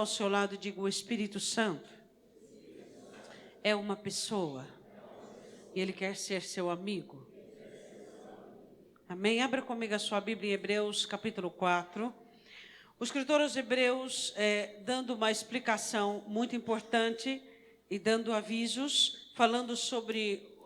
ao seu lado e diga: o Espírito Santo é uma pessoa e ele quer ser seu amigo. Amém? Abra comigo a sua Bíblia em Hebreus capítulo 4. O escritor aos Hebreus, dando uma explicação muito importante e dando avisos, falando sobre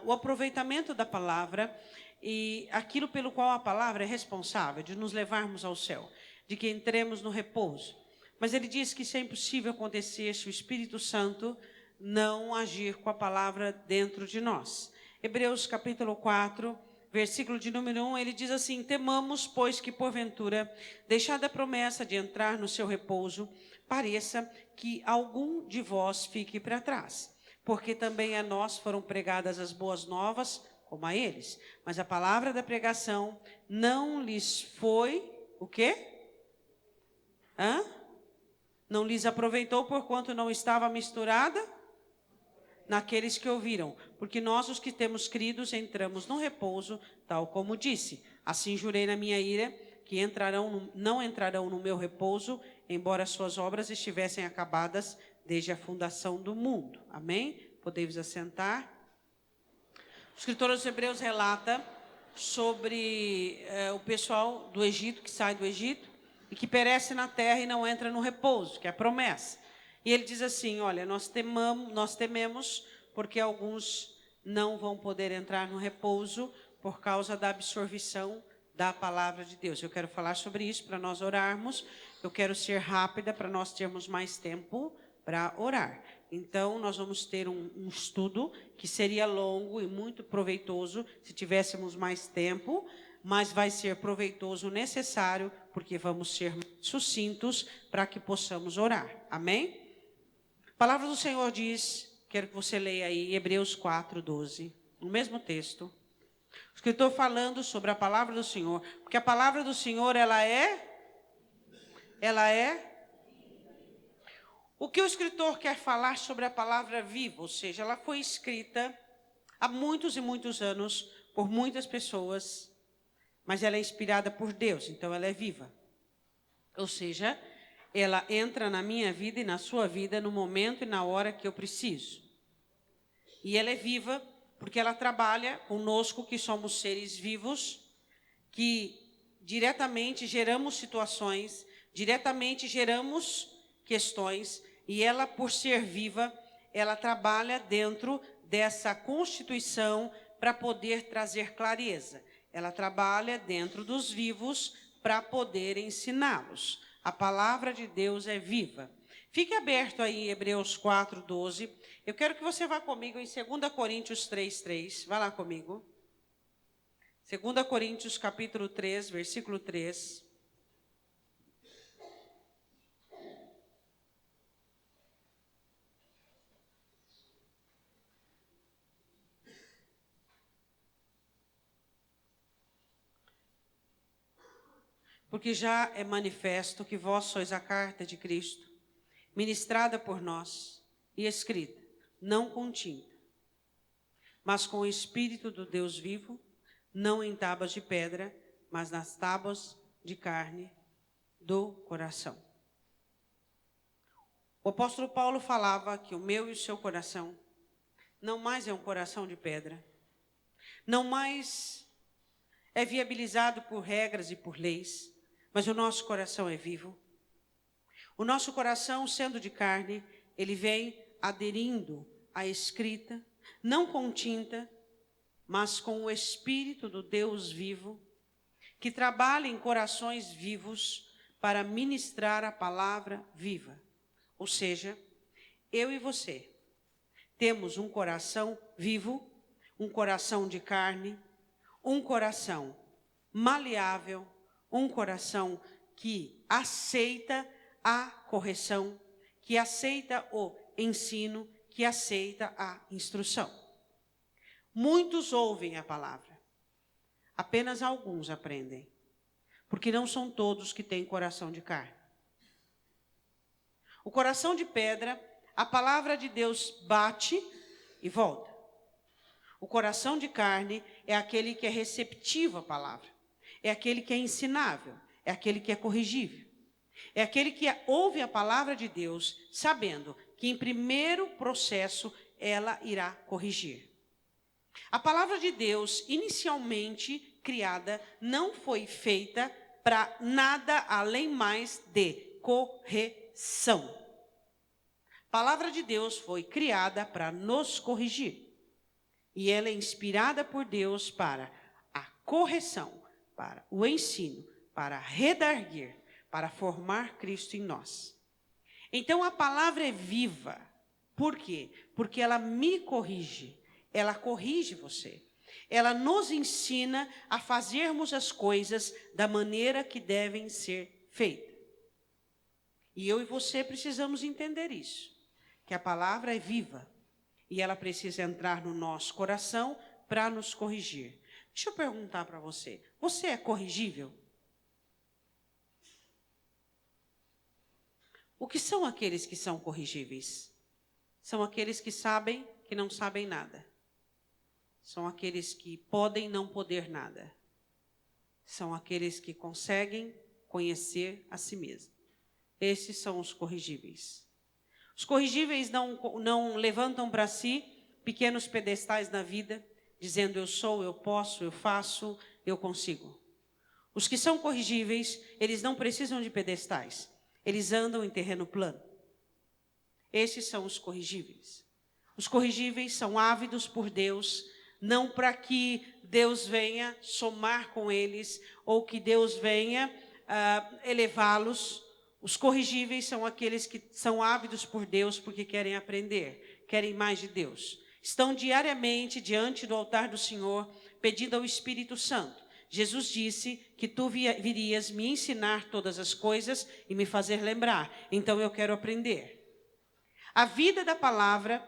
o aproveitamento da palavra e aquilo pelo qual a palavra é responsável, de nos levarmos ao céu, de que entremos no repouso. Mas ele diz que isso é impossível acontecer se o Espírito Santo não agir com a palavra dentro de nós. Hebreus capítulo 4, versículo de número 1, ele diz assim: temamos, pois, que porventura, deixada a promessa de entrar no seu repouso, pareça que algum de vós fique para trás. Porque também a nós foram pregadas as boas novas, como a eles. Mas a palavra da pregação não lhes foi, o quê? Não lhes aproveitou, porquanto não estava misturada naqueles que ouviram. Porque nós, os que temos cridos, entramos no repouso, tal como disse: assim jurei na minha ira, que não entrarão no meu repouso, embora suas obras estivessem acabadas desde a fundação do mundo. Amém? Podemos assentar. O escritor aos Hebreus relata sobre o pessoal do Egito, que sai do Egito, e que perece na terra e não entra no repouso, que é a promessa. E ele diz assim: olha, nós tememos porque alguns não vão poder entrar no repouso por causa da absorção da palavra de Deus. Eu quero falar sobre isso para nós orarmos. Eu quero ser rápida para nós termos mais tempo para orar. Então, nós vamos ter um estudo que seria longo e muito proveitoso se tivéssemos mais tempo, mas vai ser proveitoso, necessário, porque vamos ser sucintos para que possamos orar. Amém? A palavra do Senhor diz, quero que você leia aí, Hebreus 4, 12, no mesmo texto. O escritor falando sobre a palavra do Senhor, porque a palavra do Senhor, ela é... O que o escritor quer falar sobre a palavra viva, ou seja, ela foi escrita há muitos e muitos anos por muitas pessoas, mas ela é inspirada por Deus, então ela é viva. Ou seja, ela entra na minha vida e na sua vida no momento e na hora que eu preciso. E ela é viva porque ela trabalha conosco, que somos seres vivos, que diretamente geramos situações, diretamente geramos questões, e ela, por ser viva, ela trabalha dentro dessa constituição para poder trazer clareza. Ela trabalha dentro dos vivos para poder ensiná-los. A palavra de Deus é viva. Fique aberto aí em Hebreus 4, 12. Eu quero que você vá comigo em 2 Coríntios 3, 3. Vá lá comigo. 2 Coríntios capítulo 3, versículo 3. Porque já é manifesto que vós sois a carta de Cristo, ministrada por nós e escrita, não com tinta, mas com o Espírito do Deus vivo, não em tábuas de pedra, mas nas tábuas de carne do coração. O apóstolo Paulo falava que o meu e o seu coração não mais é um coração de pedra, não mais é viabilizado por regras e por leis, mas o nosso coração é vivo. O nosso coração, sendo de carne, ele vem aderindo à escrita, não com tinta, mas com o Espírito do Deus vivo, que trabalha em corações vivos para ministrar a palavra viva. Ou seja, eu e você temos um coração vivo, um coração de carne, um coração maleável, um coração que aceita a correção, que aceita o ensino, que aceita a instrução. Muitos ouvem a palavra, apenas alguns aprendem, porque não são todos que têm coração de carne. O coração de pedra, a palavra de Deus bate e volta. O coração de carne é aquele que é receptivo à palavra, é aquele que é ensinável, é aquele que é corrigível. É aquele que ouve a palavra de Deus, sabendo que em primeiro processo ela irá corrigir. A palavra de Deus, inicialmente criada, não foi feita para nada além mais de correção. A palavra de Deus foi criada para nos corrigir. E ela é inspirada por Deus para a correção, para o ensino, para redarguir, para formar Cristo em nós. Então a palavra é viva. Por quê? Porque ela me corrige. Ela corrige você. Ela nos ensina a fazermos as coisas da maneira que devem ser feitas. E eu e você precisamos entender isso. Que a palavra é viva. E ela precisa entrar no nosso coração para nos corrigir. Deixa eu perguntar para você. Você é corrigível? O que são aqueles que são corrigíveis? São aqueles que sabem que não sabem nada. São aqueles que podem não poder nada. São aqueles que conseguem conhecer a si mesmo. Esses são os corrigíveis. Os corrigíveis não levantam para si pequenos pedestais na vida, dizendo eu sou, eu posso, eu faço, eu consigo. Os que são corrigíveis, eles não precisam de pedestais. Eles andam em terreno plano. Esses são os corrigíveis. Os corrigíveis são ávidos por Deus, não para que Deus venha somar com eles, ou que Deus venha elevá-los. Os corrigíveis são aqueles que são ávidos por Deus porque querem aprender, querem mais de Deus. Estão diariamente diante do altar do Senhor, pedindo ao Espírito Santo. Jesus disse que tu virias me ensinar todas as coisas e me fazer lembrar. Então eu quero aprender. A vida da palavra,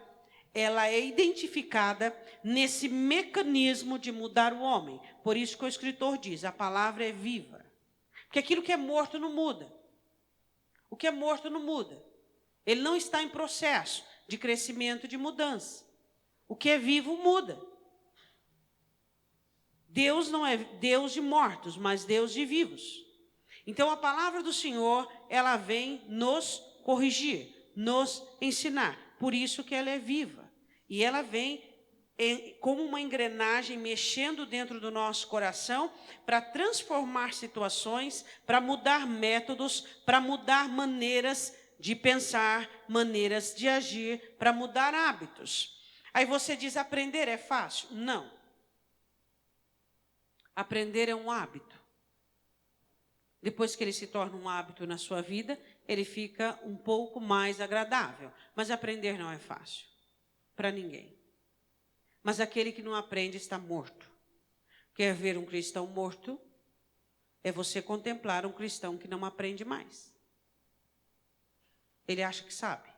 ela é identificada nesse mecanismo de mudar o homem. Por isso que o escritor diz, a palavra é viva. Porque aquilo que é morto não muda. O que é morto não muda. Ele não está em processo de crescimento, de mudança. O que é vivo muda. Deus não é Deus de mortos, mas Deus de vivos. Então a palavra do Senhor, ela vem nos corrigir, nos ensinar. Por isso que ela é viva. E ela vem como uma engrenagem mexendo dentro do nosso coração para transformar situações, para mudar métodos, para mudar maneiras de pensar, maneiras de agir, para mudar hábitos. Aí você diz, aprender é fácil? Não. Aprender é um hábito. Depois que ele se torna um hábito na sua vida, ele fica um pouco mais agradável. Mas aprender não é fácil, para ninguém. Mas aquele que não aprende está morto. Quer ver um cristão morto? É você contemplar um cristão que não aprende mais. Ele acha que sabe.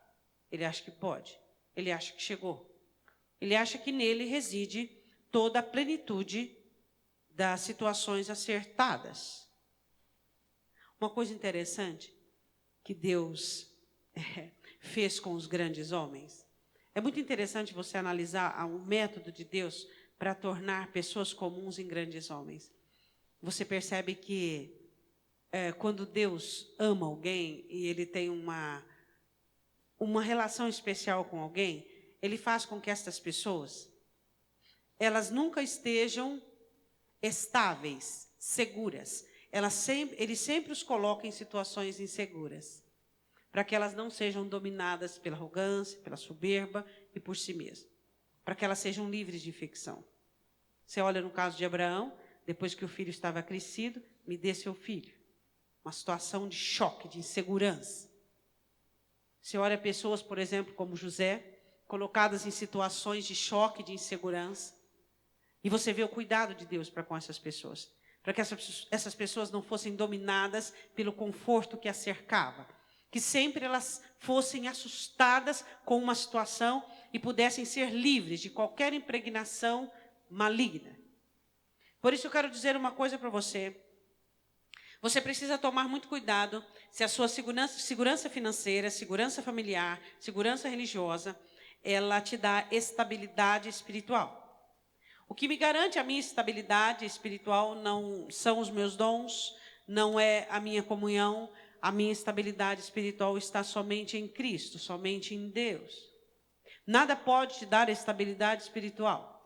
Ele acha que pode. Ele acha que chegou. Ele acha que nele reside toda a plenitude das situações acertadas. Uma coisa interessante que Deus fez com os grandes homens. É muito interessante você analisar o método de Deus para tornar pessoas comuns em grandes homens. Você percebe que quando Deus ama alguém e ele tem uma relação especial com alguém, ele faz com que estas pessoas, elas nunca estejam estáveis, seguras. Ele sempre os coloca em situações inseguras, para que elas não sejam dominadas pela arrogância, pela soberba e por si mesmas, para que elas sejam livres de infecção. Você olha no caso de Abraão, depois que o filho estava crescido, me dê seu filho. Uma situação de choque, de insegurança. Você olha pessoas, por exemplo, como José, colocadas em situações de choque, de insegurança, e você vê o cuidado de Deus para com essas pessoas, para que essas pessoas não fossem dominadas pelo conforto que as cercava, que sempre elas fossem assustadas com uma situação e pudessem ser livres de qualquer impregnação maligna. Por isso eu quero dizer uma coisa para você. Você precisa tomar muito cuidado se a sua segurança financeira, segurança familiar, segurança religiosa, ela te dá estabilidade espiritual. O que me garante a minha estabilidade espiritual não são os meus dons, não é a minha comunhão. a minha estabilidade espiritual está somente em Cristo, somente em Deus. Nada pode te dar estabilidade espiritual.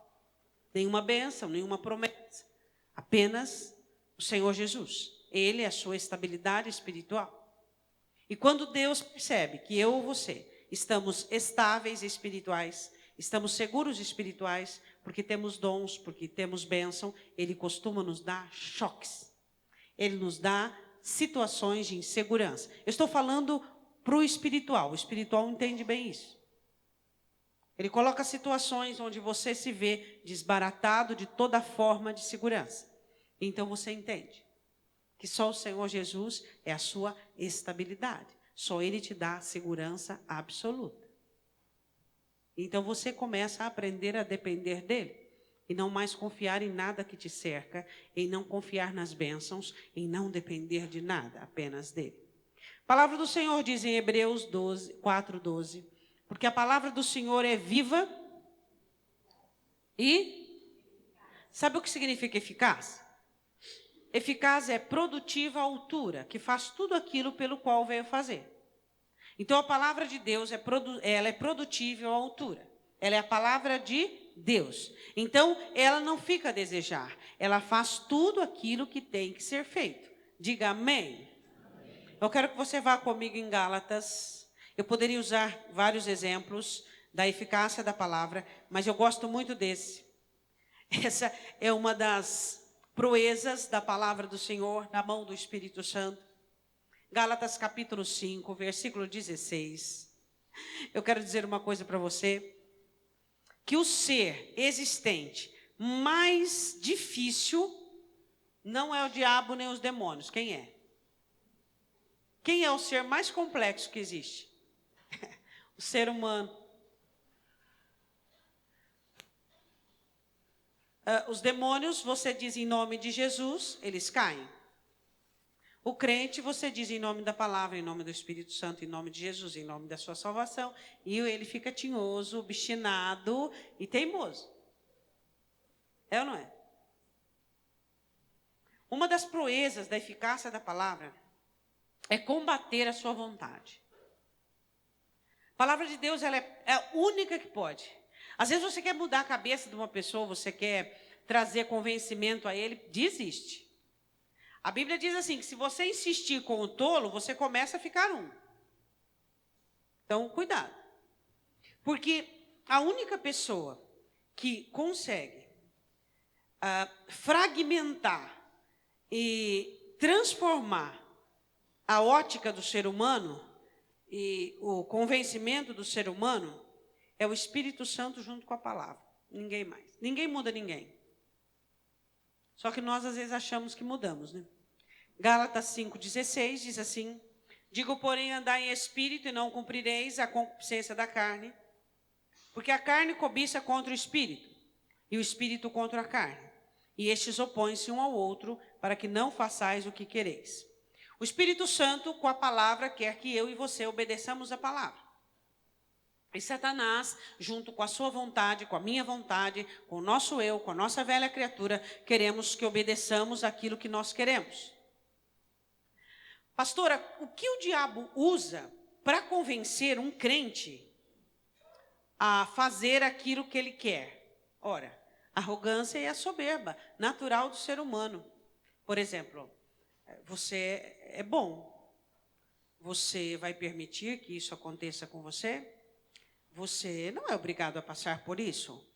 Nenhuma bênção, nenhuma promessa. Apenas o Senhor Jesus. Ele é a sua estabilidade espiritual. E quando Deus percebe que eu ou você estamos estáveis espirituais, estamos seguros espirituais, porque temos dons, porque temos bênção, Ele costuma nos dar choques. Ele nos dá situações de insegurança. Eu estou falando para o espiritual entende bem isso. Ele coloca situações onde você se vê desbaratado de toda forma de segurança. Então você entende que só o Senhor Jesus é a sua estabilidade. Só Ele te dá segurança absoluta. Então você começa a aprender a depender dEle. E não mais confiar em nada que te cerca, em não confiar nas bênçãos, em não depender de nada, apenas dEle. A palavra do Senhor diz em Hebreus 4:12, porque a palavra do Senhor é viva e... Sabe o que significa eficaz? Eficaz é produtiva à altura, que faz tudo aquilo pelo qual veio fazer. Então a palavra de Deus ela é produtível à altura. Ela é a palavra de Deus. Então ela não fica a desejar. Ela faz tudo aquilo que tem que ser feito. Diga amém. Eu quero que você vá comigo em Gálatas. Eu poderia usar vários exemplos da eficácia da palavra, mas eu gosto muito desse. Essa é uma das proezas da palavra do Senhor na mão do Espírito Santo. Gálatas capítulo 5, versículo 16. Eu quero dizer uma coisa para você, que o ser existente mais difícil não é o diabo nem os demônios. Quem é? Quem é o ser mais complexo que existe? O ser humano. Os demônios, você diz em nome de Jesus, eles caem. O crente, você diz em nome da palavra, em nome do Espírito Santo, em nome de Jesus, em nome da sua salvação. E ele fica tinhoso, obstinado e teimoso. É ou não é? Uma das proezas da eficácia da palavra é combater a sua vontade. A palavra de Deus ela é a única que pode. Às vezes você quer mudar a cabeça de uma pessoa, você quer trazer convencimento a ele, desiste. A Bíblia diz assim, que se você insistir com o tolo, você começa a ficar um. Então, cuidado. Porque a única pessoa que consegue fragmentar e transformar a ótica do ser humano e o convencimento do ser humano é o Espírito Santo junto com a palavra. Ninguém mais. Ninguém muda ninguém. Só que nós, às vezes, achamos que mudamos, né? Gálatas 5,16 diz assim, digo, porém, andai em espírito e não cumprireis a concupiscência da carne, porque a carne cobiça contra o espírito, e o espírito contra a carne, e estes opõem-se um ao outro, para que não façais o que quereis. O Espírito Santo, com a palavra, quer que eu e você obedeçamos a palavra. E Satanás, junto com a sua vontade, com a minha vontade, com o nosso eu, com a nossa velha criatura, queremos que obedeçamos aquilo que nós queremos. Pastora, o que o diabo usa para convencer um crente a fazer aquilo que ele quer? Ora, a arrogância e a soberba, natural do ser humano. Por exemplo, você é bom. Você vai permitir que isso aconteça com você? Você não é obrigado a passar por isso.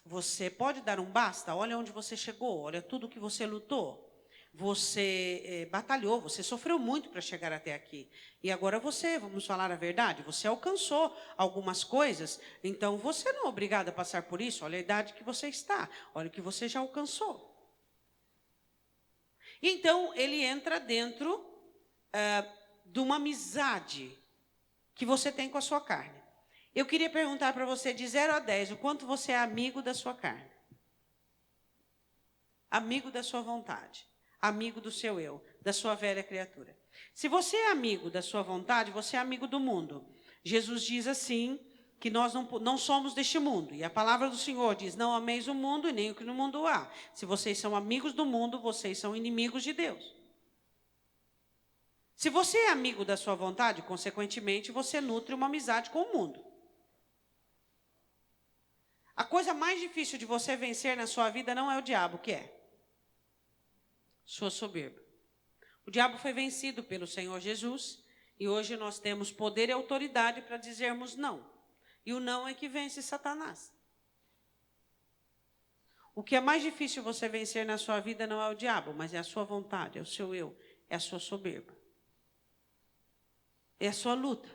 Você pode dar um basta? Olha onde você chegou, olha tudo que você lutou. Você batalhou, você sofreu muito para chegar até aqui. E agora você, vamos falar a verdade, você alcançou algumas coisas, então você não é obrigado a passar por isso. Olha a idade que você está, olha o que você já alcançou. Então, ele entra dentro de uma amizade que você tem com a sua carne. Eu queria perguntar para você, de 0 a 10, o quanto você é amigo da sua carne? Amigo da sua vontade. Amigo do seu eu, da sua velha criatura. Se você é amigo da sua vontade, você é amigo do mundo. Jesus diz assim, que nós não somos deste mundo. E a palavra do Senhor diz, não ameis o mundo e nem o que no mundo há. Se vocês são amigos do mundo, vocês são inimigos de Deus. Se você é amigo da sua vontade, consequentemente, você nutre uma amizade com o mundo. A coisa mais difícil de você vencer na sua vida não é o diabo, o que é? Sua soberba. O diabo foi vencido pelo Senhor Jesus e hoje nós temos poder e autoridade para dizermos não. E o não é que vence Satanás. O que é mais difícil você vencer na sua vida não é o diabo, mas é a sua vontade, é o seu eu, é a sua soberba. É a sua luta.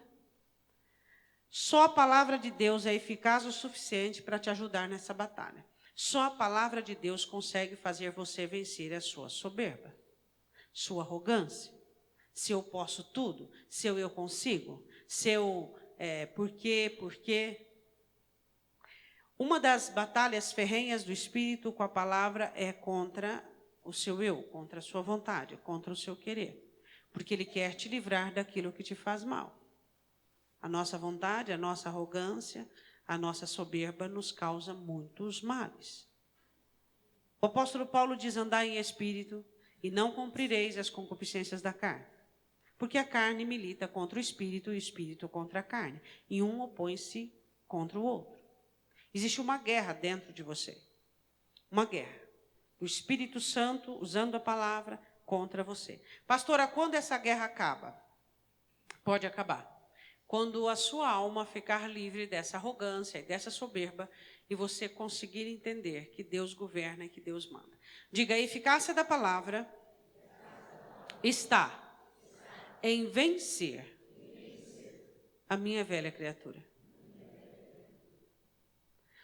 Só a palavra de Deus é eficaz o suficiente para te ajudar nessa batalha. Só a palavra de Deus consegue fazer você vencer a sua soberba, sua arrogância. Se eu posso tudo, se eu consigo, se eu... por quê? Uma das batalhas ferrenhas do Espírito com a palavra é contra o seu eu, contra a sua vontade, contra o seu querer. Porque ele quer te livrar daquilo que te faz mal. A nossa vontade, a nossa arrogância, a nossa soberba nos causa muitos males. O apóstolo Paulo diz: andai em espírito e não cumprireis as concupiscências da carne. Porque a carne milita contra o espírito e o espírito contra a carne. E um opõe-se contra o outro. Existe uma guerra dentro de você. Uma guerra. O Espírito Santo, usando a palavra, contra você. Pastora, quando essa guerra acaba? Pode acabar. Quando a sua alma ficar livre dessa arrogância e dessa soberba e você conseguir entender que Deus governa e que Deus manda. Diga: a eficácia da palavra está em vencer a minha velha criatura.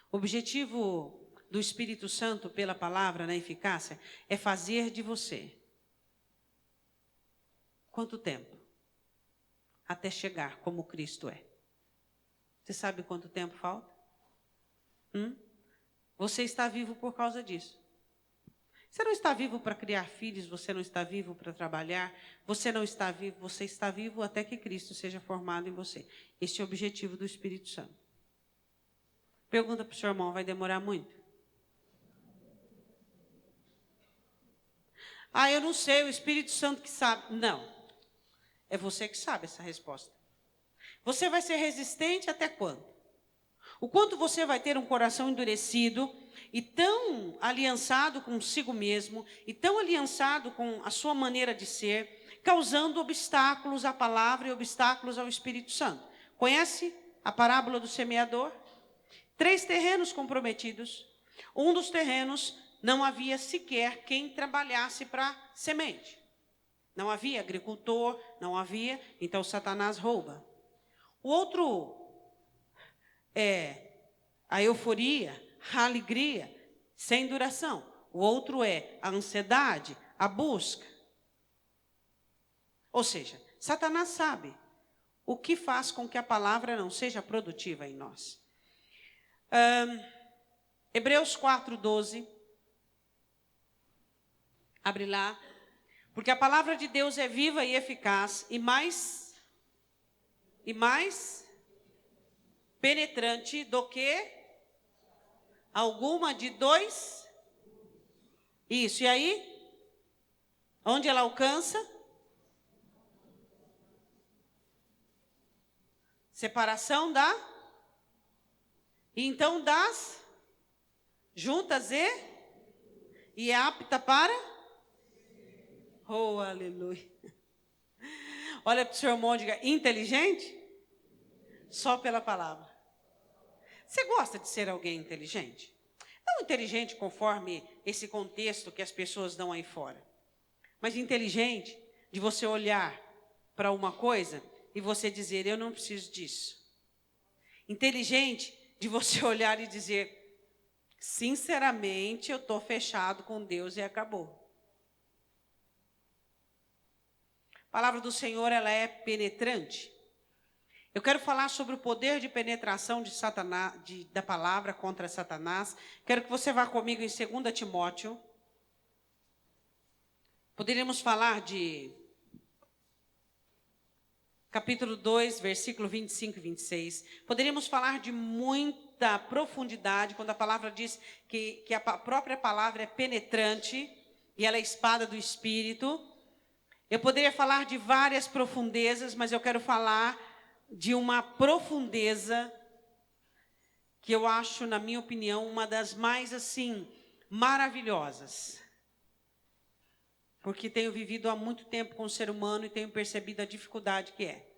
O objetivo do Espírito Santo pela palavra na eficácia é fazer de você. Quanto tempo? Até chegar como Cristo é. Você sabe quanto tempo falta? Você está vivo por causa disso. Você não está vivo para criar filhos, você não está vivo para trabalhar, você não está vivo, você está vivo até que Cristo seja formado em você. Este é o objetivo do Espírito Santo. Pergunta para o seu irmão: vai demorar muito? Eu não sei, o Espírito Santo que sabe. Não. É você que sabe essa resposta. Você vai ser resistente até quando? O quanto você vai ter um coração endurecido e tão aliançado consigo mesmo, e tão aliançado com a sua maneira de ser, causando obstáculos à palavra e obstáculos ao Espírito Santo. Conhece a parábola do semeador? 3 terrenos comprometidos. Um dos terrenos não havia sequer quem trabalhasse para semente. Não havia agricultor, não havia, então Satanás rouba. O outro é a euforia, a alegria, sem duração. O outro é a ansiedade, a busca. Ou seja, Satanás sabe o que faz com que a palavra não seja produtiva em nós. Hebreus 4:12. Abre lá. Porque a palavra de Deus é viva e eficaz e mais penetrante do que alguma de 2. Isso, e aí? Onde ela alcança? Separação da? Então das juntas e é apta para? Oh, aleluia. Olha para o seu irmão e diga: inteligente? Só pela palavra. Você gosta de ser alguém inteligente? Não inteligente conforme esse contexto que as pessoas dão aí fora. Mas inteligente de você olhar para uma coisa e você dizer: eu não preciso disso. Inteligente de você olhar e dizer: sinceramente, eu estou fechado com Deus e acabou. A palavra do Senhor, ela é penetrante. Eu quero falar sobre o poder de penetração de Satanás, da palavra contra Satanás. Quero que você vá comigo em 2 Timóteo. Poderíamos falar de capítulo 2, versículo 25 e 26. Poderíamos falar de muita profundidade, quando a palavra diz que a própria palavra é penetrante, e ela é espada do Espírito. Eu poderia falar de várias profundezas, mas eu quero falar de uma profundeza que eu acho, na minha opinião, uma das mais, assim, maravilhosas. Porque tenho vivido há muito tempo com o ser humano e tenho percebido a dificuldade que é.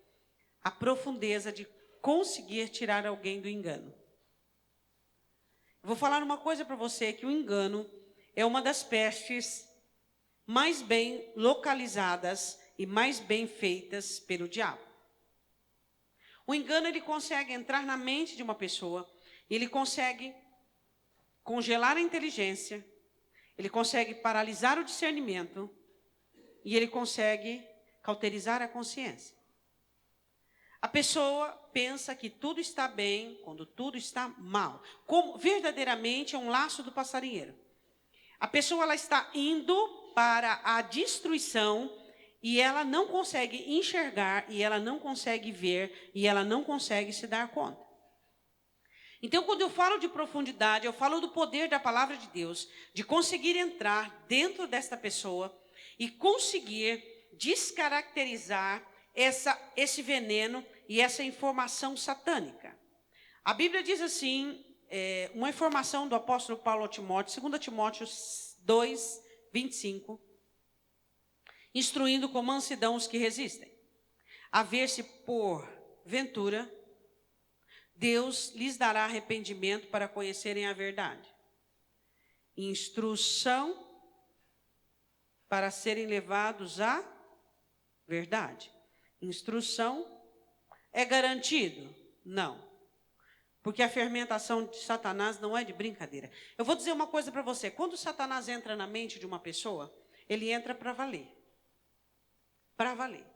A profundeza de conseguir tirar alguém do engano. Vou falar uma coisa para você, que o engano é uma das pestes mais bem localizadas e mais bem feitas pelo diabo. O engano, ele consegue entrar na mente de uma pessoa, ele consegue congelar a inteligência, ele consegue paralisar o discernimento e ele consegue cauterizar a consciência. A pessoa pensa que tudo está bem quando tudo está mal. Como verdadeiramente é um laço do passarinheiro. A pessoa, ela está indo para a destruição e ela não consegue enxergar, e ela não consegue ver, e ela não consegue se dar conta. Então, quando eu falo de profundidade, eu falo do poder da palavra de Deus, de conseguir entrar dentro desta pessoa e conseguir descaracterizar esse veneno e essa informação satânica. A Bíblia diz assim, uma informação do apóstolo Paulo a Timóteo, 2 Timóteo 2, 25, instruindo com mansidão os que resistem, a ver se por ventura Deus lhes dará arrependimento para conhecerem a verdade. Instrução para serem levados à verdade. Instrução é garantido? Não. Porque a fermentação de Satanás não é de brincadeira. Eu vou dizer uma coisa para você. Quando Satanás entra na mente de uma pessoa, ele entra para valer. Para valer.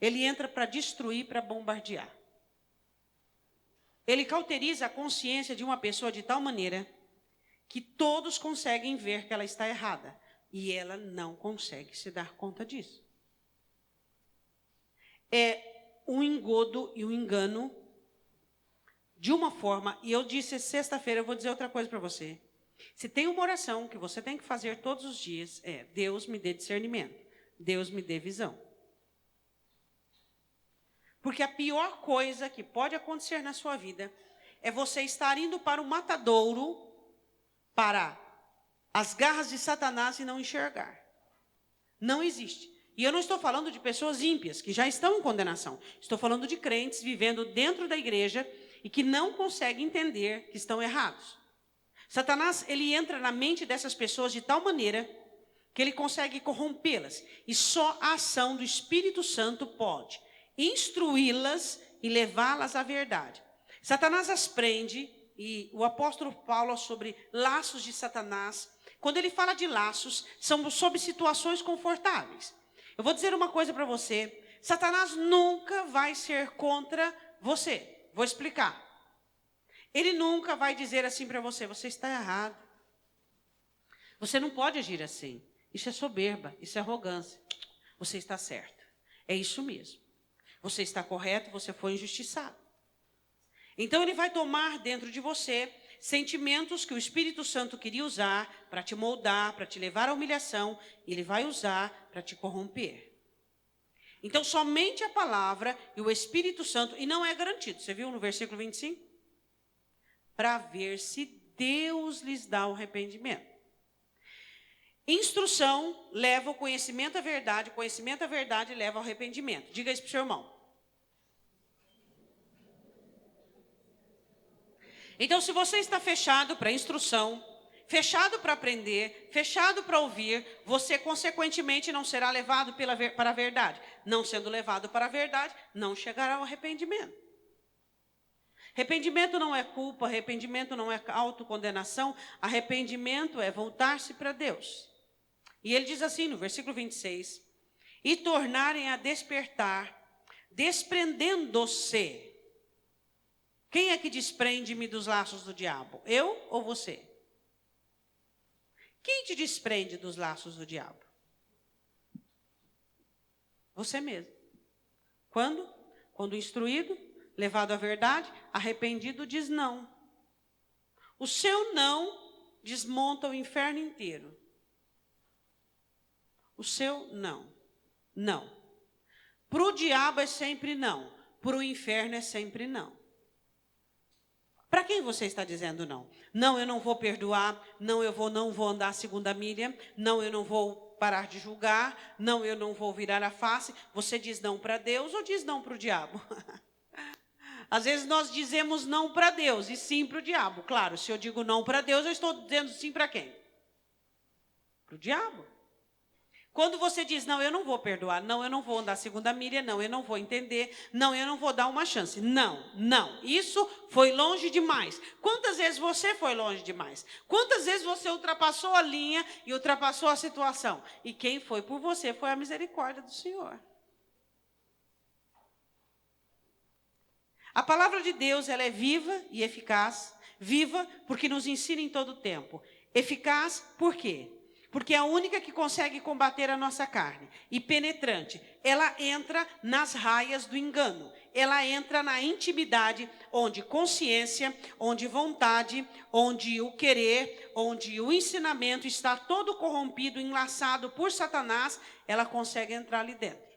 Ele entra para destruir, para bombardear. Ele cauteriza a consciência de uma pessoa de tal maneira que todos conseguem ver que ela está errada. E ela não consegue se dar conta disso. É um engodo e um engano de uma forma. E eu disse sexta-feira, eu vou dizer outra coisa para você. Se tem uma oração que você tem que fazer todos os dias, Deus me dê discernimento. Deus me dê visão. Porque a pior coisa que pode acontecer na sua vida é você estar indo para o matadouro, para as garras de Satanás e não enxergar. Não existe. E eu não estou falando de pessoas ímpias, que já estão em condenação. Estou falando de crentes vivendo dentro da igreja e que não conseguem entender que estão errados. Satanás, ele entra na mente dessas pessoas de tal maneira que ele consegue corrompê-las. E só a ação do Espírito Santo pode instruí-las e levá-las à verdade. Satanás as prende, e o apóstolo Paulo, sobre laços de Satanás, quando ele fala de laços, são sobre situações confortáveis. Eu vou dizer uma coisa para você, Satanás nunca vai ser contra você. Vou explicar. Ele nunca vai dizer assim para você, você está errado. Você não pode agir assim. Isso é soberba, isso é arrogância. Você está certo. É isso mesmo. Você está correto, você foi injustiçado. Então ele vai tomar dentro de você sentimentos que o Espírito Santo queria usar para te moldar, para te levar à humilhação, e ele vai usar para te corromper. Então somente a palavra e o Espírito Santo, e não é garantido, você viu no versículo 25? Para ver se Deus lhes dá o arrependimento. Instrução leva ao conhecimento da verdade, conhecimento da verdade leva ao arrependimento. Diga isso para o seu irmão. Então, se você está fechado para instrução, fechado para aprender, fechado para ouvir, você, consequentemente, não será levado para a verdade. Não sendo levado para a verdade, não chegará ao arrependimento. Arrependimento não é culpa, arrependimento não é autocondenação, arrependimento é voltar-se para Deus. E ele diz assim no versículo 26, e tornarem a despertar, desprendendo-se. Quem é que desprende-me dos laços do diabo? Eu ou você? Quem te desprende dos laços do diabo? Você mesmo. Quando? Quando instruído, levado à verdade, arrependido, diz não. O seu não desmonta o inferno inteiro. O seu, não. Não. Para o diabo é sempre não. Para o inferno é sempre não. Para quem você está dizendo não? Não, eu não vou perdoar. Não, eu não vou andar a segunda milha. Não, eu não vou parar de julgar. Não, eu não vou virar a face. Você diz não para Deus ou diz não para o diabo? Às vezes nós dizemos não para Deus e sim para o diabo. Claro, se eu digo não para Deus, eu estou dizendo sim para quem? Para o diabo. Quando você diz, não, eu não vou perdoar, não, eu não vou andar a segunda milha, não, eu não vou entender, não, eu não vou dar uma chance. Não, não, isso foi longe demais. Quantas vezes você foi longe demais? Quantas vezes você ultrapassou a linha e ultrapassou a situação? E quem foi por você foi a misericórdia do Senhor. A palavra de Deus, ela é viva e eficaz. Viva porque nos ensina em todo o tempo. Eficaz por quê? Porque é a única que consegue combater a nossa carne. E penetrante, ela entra nas raias do engano. Ela entra na intimidade, onde consciência, onde vontade, onde o querer, onde o ensinamento está todo corrompido, enlaçado por Satanás, ela consegue entrar ali dentro.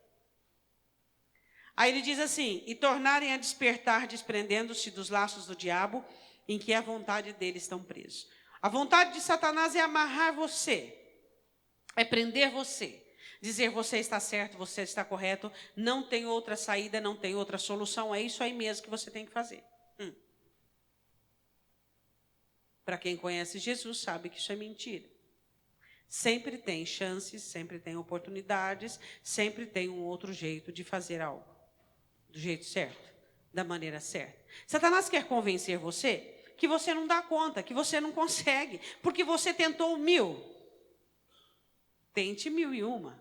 Aí ele diz assim, e tornarem a despertar, desprendendo-se dos laços do diabo, em que a vontade dele estão presos. A vontade de Satanás é amarrar você. É prender você, dizer você está certo, você está correto, não tem outra saída, não tem outra solução, é isso aí mesmo que você tem que fazer. Para quem conhece Jesus sabe que isso é mentira. Sempre tem chances, sempre tem oportunidades, sempre tem um outro jeito de fazer algo. Do jeito certo, da maneira certa. Satanás quer convencer você que você não dá conta, que você não consegue, porque você tentou 1000. Tente 1001.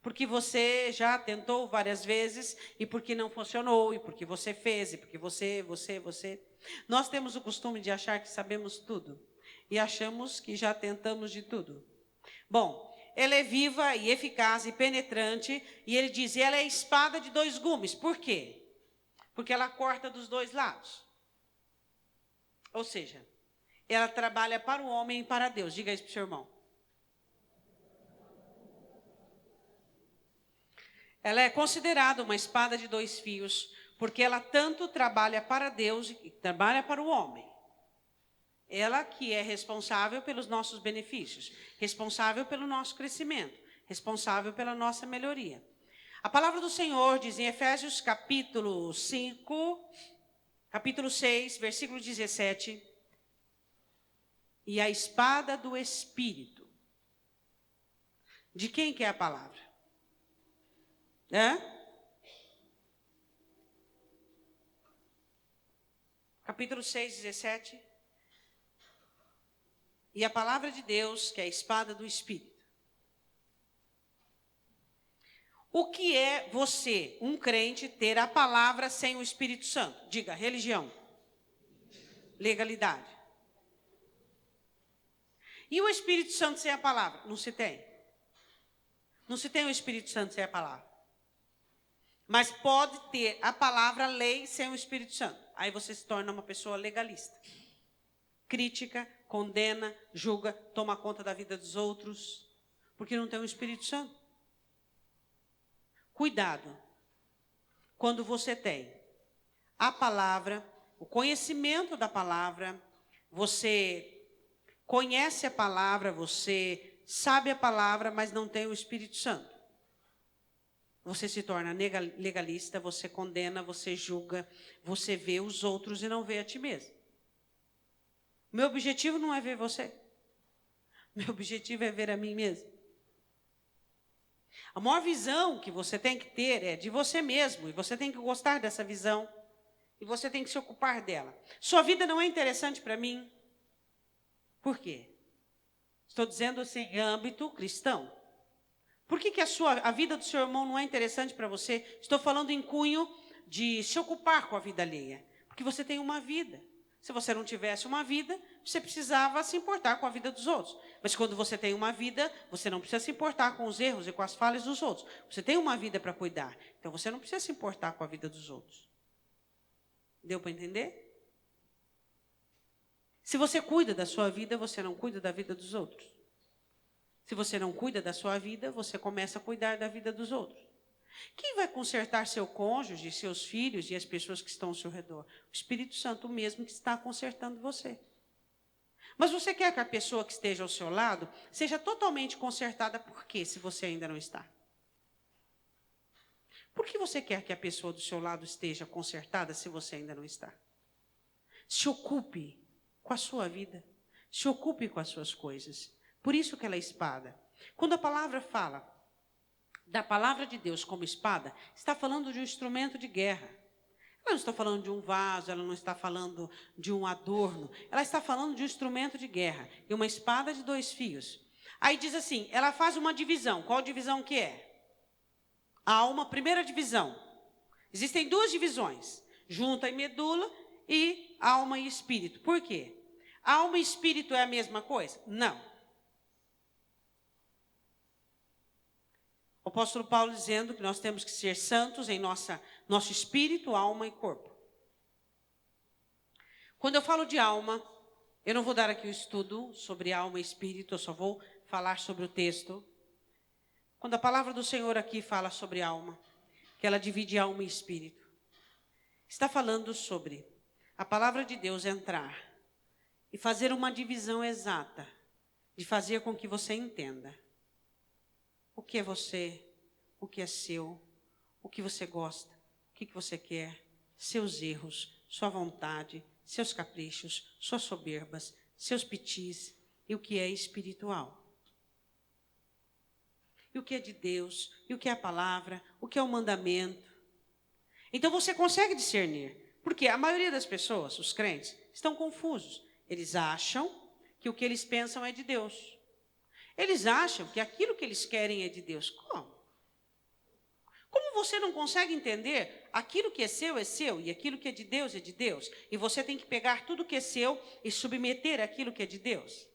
Porque você já tentou várias vezes e porque não funcionou, e porque você fez, e porque você. Nós temos o costume de achar que sabemos tudo. E achamos que já tentamos de tudo. Bom, ela é viva e eficaz e penetrante. E ele diz, ela é espada de 2 gumes. Por quê? Porque ela corta dos 2 lados. Ou seja, ela trabalha para o homem e para Deus. Diga isso para o seu irmão. Ela é considerada uma espada de 2 fios, porque ela tanto trabalha para Deus e trabalha para o homem. Ela que é responsável pelos nossos benefícios, responsável pelo nosso crescimento, responsável pela nossa melhoria. A palavra do Senhor diz em Efésios capítulo 6, versículo 17, e a espada do Espírito. De quem que é a palavra? Capítulo 6, 17. E a palavra de Deus, que é a espada do Espírito. O que é você, um crente, ter a palavra sem o Espírito Santo? Diga, religião. Legalidade. E o Espírito Santo sem a palavra? Não se tem. Não se tem o Espírito Santo sem a palavra. Mas pode ter a palavra lei sem o Espírito Santo. Aí você se torna uma pessoa legalista. Crítica, condena, julga, toma conta da vida dos outros. Porque não tem o Espírito Santo. Cuidado. Quando você tem a palavra, o conhecimento da palavra, você conhece a palavra, você sabe a palavra, mas não tem o Espírito Santo. Você se torna legalista, você condena, você julga, você vê os outros e não vê a ti mesmo. Meu objetivo não é ver você. Meu objetivo é ver a mim mesmo. A maior visão que você tem que ter é de você mesmo. E você tem que gostar dessa visão. E você tem que se ocupar dela. Sua vida não é interessante para mim. Por quê? Estou dizendo assim, em âmbito cristão. Por que a vida do seu irmão não é interessante para você? Estou falando em cunho de se ocupar com a vida alheia. Porque você tem uma vida. Se você não tivesse uma vida, você precisava se importar com a vida dos outros. Mas quando você tem uma vida, você não precisa se importar com os erros e com as falhas dos outros. Você tem uma vida para cuidar. Então você não precisa se importar com a vida dos outros. Deu para entender? Se você cuida da sua vida, você não cuida da vida dos outros. Se você não cuida da sua vida, você começa a cuidar da vida dos outros. Quem vai consertar seu cônjuge, seus filhos e as pessoas que estão ao seu redor? O Espírito Santo mesmo que está consertando você. Mas você quer que a pessoa que esteja ao seu lado seja totalmente consertada, por quê, se você ainda não está? Por que você quer que a pessoa do seu lado esteja consertada, se você ainda não está? Se ocupe com a sua vida. Se ocupe com as suas coisas. Por isso que ela é espada. Quando a palavra fala da palavra de Deus como espada, está falando de um instrumento de guerra. Ela não está falando de um vaso, ela não está falando de um adorno. Ela está falando de um instrumento de guerra. E uma espada de 2 fios. Aí diz assim, ela faz uma divisão. Qual divisão que é? Há uma primeira divisão. Existem 2 divisões. Junta e medula e alma e espírito. Por quê? Alma e espírito é a mesma coisa? Não. O apóstolo Paulo dizendo que nós temos que ser santos em nosso espírito, alma e corpo. Quando eu falo de alma, eu não vou dar aqui o estudo sobre alma e espírito, eu só vou falar sobre o texto. Quando a palavra do Senhor aqui fala sobre alma, que ela divide alma e espírito, está falando sobre a palavra de Deus entrar e fazer uma divisão exata, de fazer com que você entenda o que é você, o que é seu, o que você gosta, o que você quer, seus erros, sua vontade, seus caprichos, suas soberbas, seus pitis e o que é espiritual. E o que é de Deus, e o que é a palavra, o que é o mandamento. Então você consegue discernir, porque a maioria das pessoas, os crentes, estão confusos. Eles acham que o que eles pensam é de Deus. Eles acham que aquilo que eles querem é de Deus. Como? Como você não consegue entender aquilo que é seu e aquilo que é de Deus, e você tem que pegar tudo que é seu e submeter aquilo que é de Deus?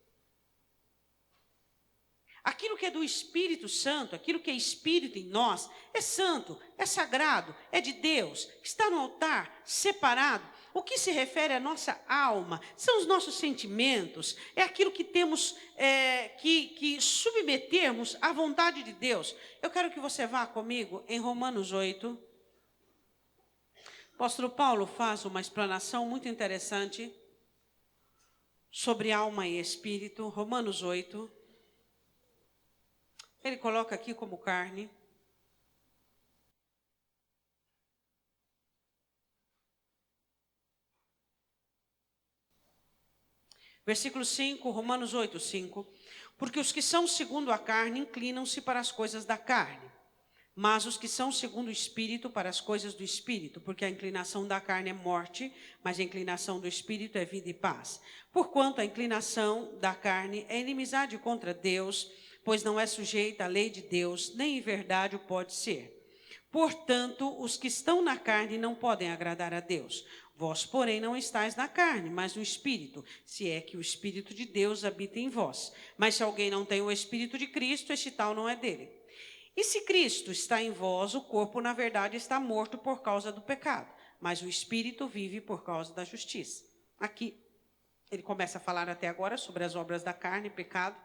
Aquilo que é do Espírito Santo, aquilo que é Espírito em nós, é santo, é sagrado, é de Deus, está no altar, separado. O que se refere à nossa alma, são os nossos sentimentos, é aquilo que temos que submetermos à vontade de Deus. Eu quero que você vá comigo em Romanos 8. O apóstolo Paulo faz uma explanação muito interessante sobre alma e espírito. Romanos 8. Ele coloca aqui como carne. Versículo 5, Romanos 8, 5. Porque os que são segundo a carne inclinam-se para as coisas da carne, mas os que são segundo o Espírito para as coisas do Espírito, porque a inclinação da carne é morte, mas a inclinação do Espírito é vida e paz. Porquanto a inclinação da carne é inimizade contra Deus, pois não é sujeita à lei de Deus, nem em verdade o pode ser. Portanto, os que estão na carne não podem agradar a Deus. Vós, porém, não estáis na carne, mas no Espírito, se é que o Espírito de Deus habita em vós. Mas se alguém não tem o Espírito de Cristo, este tal não é dele. E se Cristo está em vós, o corpo, na verdade, está morto por causa do pecado, mas o Espírito vive por causa da justiça. Aqui, ele começa a falar até agora sobre as obras da carne, pecado.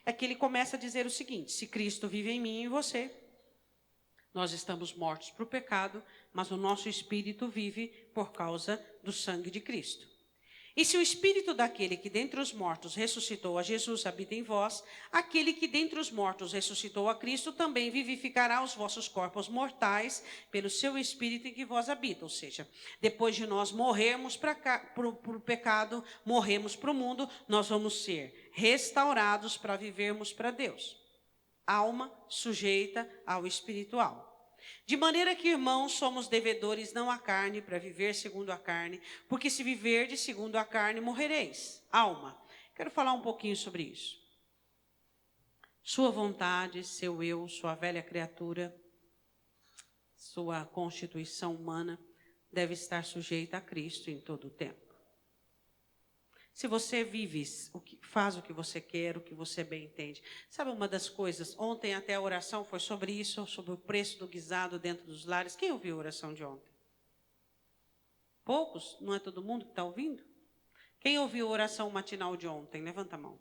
É que ele começa a dizer o seguinte: se Cristo vive em mim e em você, nós estamos mortos para o pecado, mas o nosso espírito vive por causa do sangue de Cristo. E se o espírito daquele que dentre os mortos ressuscitou a Jesus habita em vós, aquele que dentre os mortos ressuscitou a Cristo também vivificará os vossos corpos mortais pelo seu espírito em que vós habita. Ou seja, depois de nós morrermos para o pecado, morremos para o mundo, nós vamos ser restaurados para vivermos para Deus. Alma sujeita ao espiritual. De maneira que, irmãos, somos devedores não à carne, para viver segundo a carne, porque se viverdes segundo a carne, morrereis. Alma. Quero falar um pouquinho sobre isso. Sua vontade, seu eu, sua velha criatura, sua constituição humana, deve estar sujeita a Cristo em todo o tempo. Se você vive, faz o que você quer, o que você bem entende. Sabe uma das coisas, ontem até a oração foi sobre isso, sobre o preço do guisado dentro dos lares. Quem ouviu a oração de ontem? Poucos? Não é todo mundo que está ouvindo? Quem ouviu a oração matinal de ontem? Levanta a mão.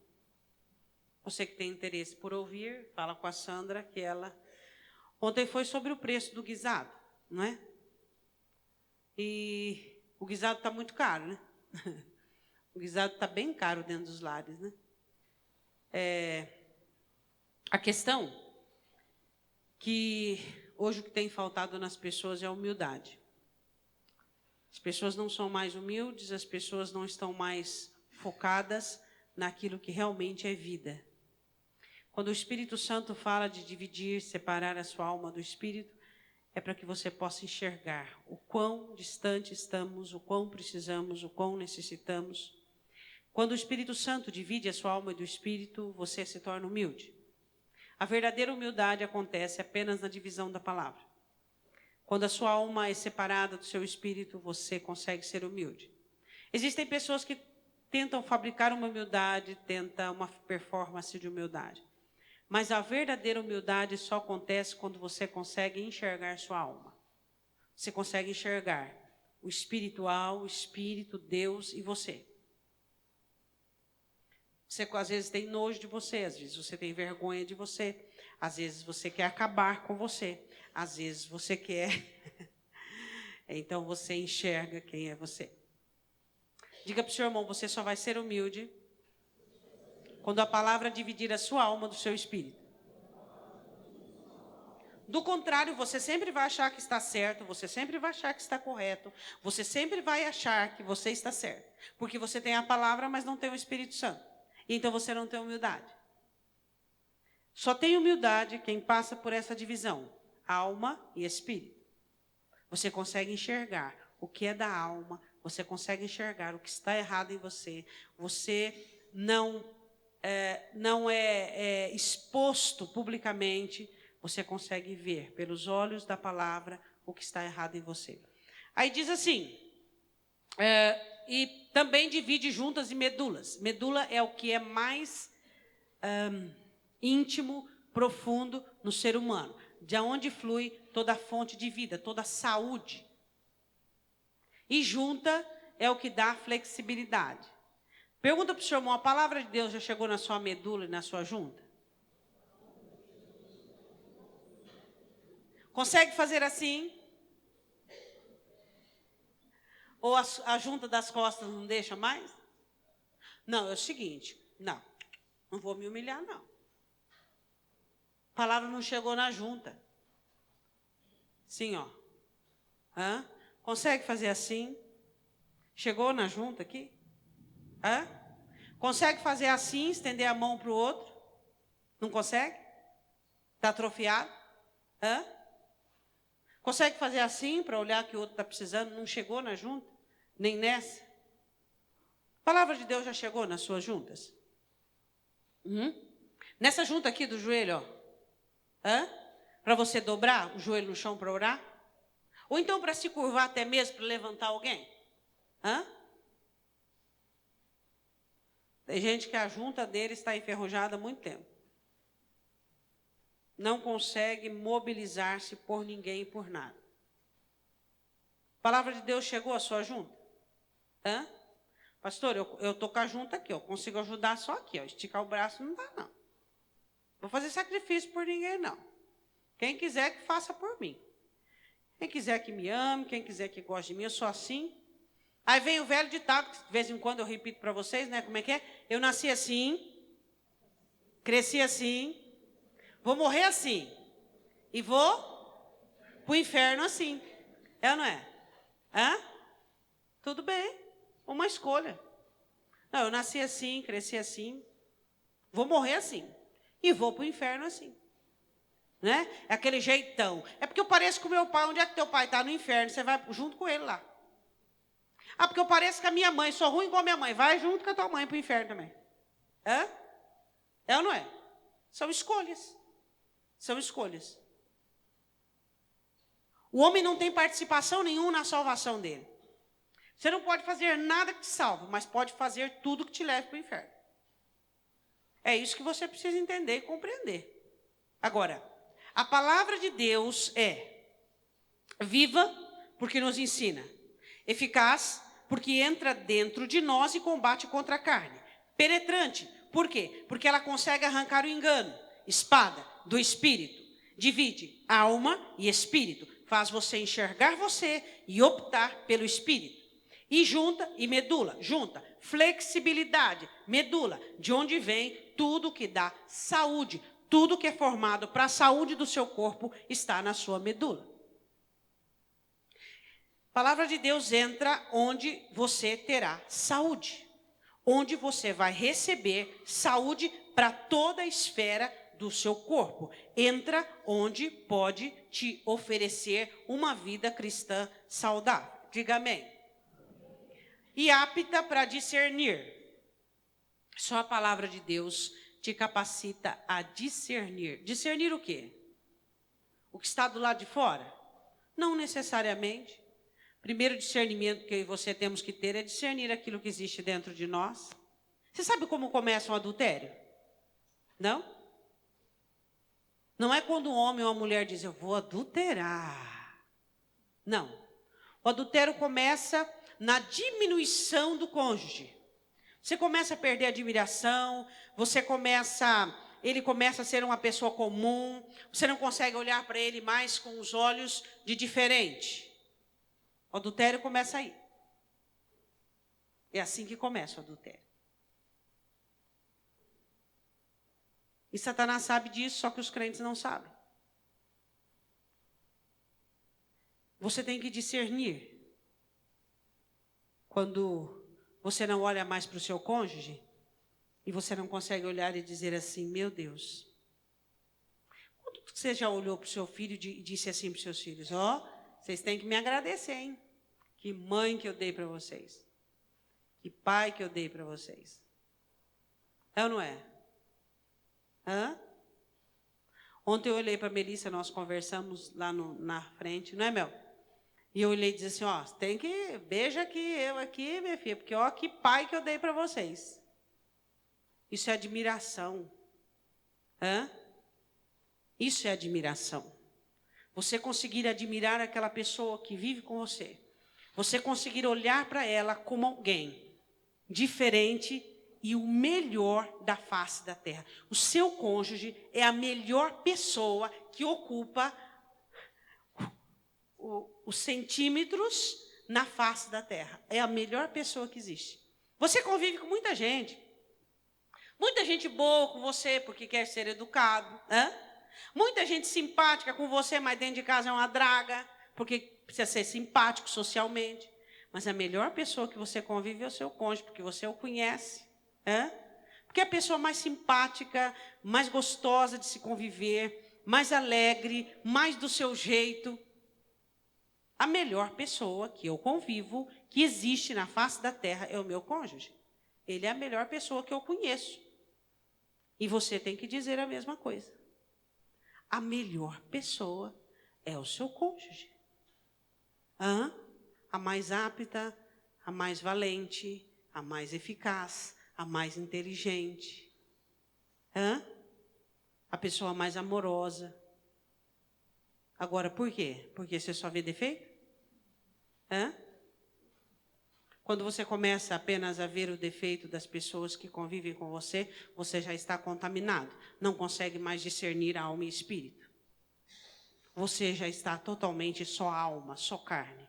Você que tem interesse por ouvir, fala com a Sandra, que ela... Ontem foi sobre o preço do guisado, não é? E o guisado está muito caro, né? O guisado está bem caro dentro dos lares, né? A questão que hoje o que tem faltado nas pessoas é a humildade. As pessoas não são mais humildes, as pessoas não estão mais focadas naquilo que realmente é vida. Quando o Espírito Santo fala de dividir, separar a sua alma do Espírito, é para que você possa enxergar o quão distante estamos, o quão precisamos, o quão necessitamos. Quando o Espírito Santo divide a sua alma do Espírito, você se torna humilde. A verdadeira humildade acontece apenas na divisão da palavra. Quando a sua alma é separada do seu espírito, você consegue ser humilde. Existem pessoas que tentam fabricar uma humildade, tentam uma performance de humildade. Mas a verdadeira humildade só acontece quando você consegue enxergar sua alma. Você consegue enxergar o espiritual, o Espírito, Deus e você. Você às vezes tem nojo de você, às vezes você tem vergonha de você, às vezes você quer acabar com você, às vezes você quer... Então você enxerga quem é você. Diga para o seu irmão, você só vai ser humilde quando a palavra dividir a sua alma do seu espírito. Do contrário, você sempre vai achar que está certo, você sempre vai achar que está correto, você sempre vai achar que você está certo, porque você tem a palavra, mas não tem o Espírito Santo. Então você não tem humildade. Só tem humildade quem passa por essa divisão, alma e espírito. Você consegue enxergar o que é da alma, você consegue enxergar o que está errado em você, você não é exposto publicamente, você consegue ver pelos olhos da palavra o que está errado em você. Aí diz assim, e também divide juntas e medulas. Medula é o que é mais íntimo, profundo no ser humano, de onde flui toda a fonte de vida, toda a saúde. E junta é o que dá flexibilidade. Pergunta para o seu irmão, a palavra de Deus já chegou na sua medula e na sua junta? Consegue fazer assim? Ou a junta das costas não deixa mais? Não, é o seguinte, não vou me humilhar, não. A palavra não chegou na junta. Sim, ó. Consegue fazer assim? Chegou na junta aqui? Consegue fazer assim, estender a mão para o outro? Não consegue? Está atrofiado? Consegue fazer assim para olhar que o outro está precisando? Não chegou na junta? Nem nessa? A palavra de Deus já chegou nas suas juntas? Nessa junta aqui do joelho, ó. Para você dobrar o joelho no chão para orar? Ou então para se curvar até mesmo para levantar alguém? Tem gente que a junta dele está enferrujada há muito tempo. Não consegue mobilizar-se por ninguém e por nada. A palavra de Deus chegou à sua junta? Pastor, eu estou com a junta aqui, eu consigo ajudar só aqui, ó. Esticar o braço não dá, não. Vou fazer sacrifício por ninguém, não. Quem quiser que faça por mim. Quem quiser que me ame, quem quiser que goste de mim, eu sou assim. Aí vem o velho ditado, que de vez em quando eu repito para vocês, né? Como é que é? Eu nasci assim, cresci assim, vou morrer assim, e vou para o inferno assim. É ou não é? Tudo bem, uma escolha. Não, eu nasci assim, cresci assim, vou morrer assim, e vou para o inferno assim. Né? É aquele jeitão. É porque eu pareço com o meu pai. Onde é que teu pai está? No inferno. Você vai junto com ele lá. Porque eu pareço com a minha mãe. Sou ruim igual a minha mãe. Vai junto com a tua mãe para o inferno também. É ou não é? São escolhas. São escolhas. O homem não tem participação nenhuma na salvação dele. Você não pode fazer nada que te salve, mas pode fazer tudo que te leve para o inferno. É isso que você precisa entender e compreender. Agora, a palavra de Deus é viva, porque nos ensina. Eficaz, porque entra dentro de nós e combate contra a carne. Penetrante, Por quê? Porque ela consegue arrancar o engano, espada, do espírito. Divide alma e espírito. Faz você enxergar você e optar pelo espírito. E junta, e medula, junta. Flexibilidade, medula. De onde vem tudo que dá saúde. Tudo que é formado para a saúde do seu corpo está na sua medula. A palavra de Deus entra onde você terá saúde. Onde você vai receber saúde para toda a esfera do seu corpo. Entra onde pode te oferecer uma vida cristã saudável. Diga amém. E apta para discernir. Só a palavra de Deus te capacita a discernir. Discernir o quê? O que está do lado de fora? Não necessariamente. Primeiro discernimento que eu e você temos que ter é discernir aquilo que existe dentro de nós. Você sabe como começa um adultério? Não? Não é quando um homem ou uma mulher diz, eu vou adulterar. Não. O adultério começa na diminuição do cônjuge. Você começa a perder a admiração, ele começa a ser uma pessoa comum, você não consegue olhar para ele mais com os olhos de diferente. O adultério começa aí. É assim que começa o adultério. E Satanás sabe disso, só que os crentes não sabem. Você tem que discernir. Quando você não olha mais para o seu cônjuge, e você não consegue olhar e dizer assim, meu Deus. Quando você já olhou para o seu filho e disse assim para os seus filhos, vocês têm que me agradecer, hein? Que mãe que eu dei para vocês. Que pai que eu dei para vocês. É ou não é? Hã? Ontem eu olhei para a Melissa, nós conversamos lá na frente, não é, Mel? E eu olhei e disse assim, tem que, beija aqui, eu aqui, minha filha, porque que pai que eu dei para vocês. Isso é admiração. Hã? Isso é admiração. Você conseguir admirar aquela pessoa que vive com você. Você conseguir olhar para ela como alguém diferente e o melhor da face da terra. O seu cônjuge é a melhor pessoa que ocupa os centímetros na face da terra. É a melhor pessoa que existe. Você convive com muita gente. Muita gente boa com você porque quer ser educado. Muita gente simpática com você, mas dentro de casa é uma draga, porque precisa ser simpático socialmente. Mas a melhor pessoa que você convive é o seu cônjuge, porque você o conhece. Porque é a pessoa mais simpática, mais gostosa de se conviver, mais alegre, mais do seu jeito. A melhor pessoa que eu convivo, que existe na face da terra, é o meu cônjuge. Ele é a melhor pessoa que eu conheço. E você tem que dizer a mesma coisa. A melhor pessoa é o seu cônjuge. A mais apta, a mais valente, a mais eficaz, a mais inteligente. A pessoa mais amorosa. Agora, por quê? Porque você só vê defeito? Quando você começa apenas a ver o defeito das pessoas que convivem com você, você já está contaminado. Não consegue mais discernir alma e espírito. Você já está totalmente só alma, só carne.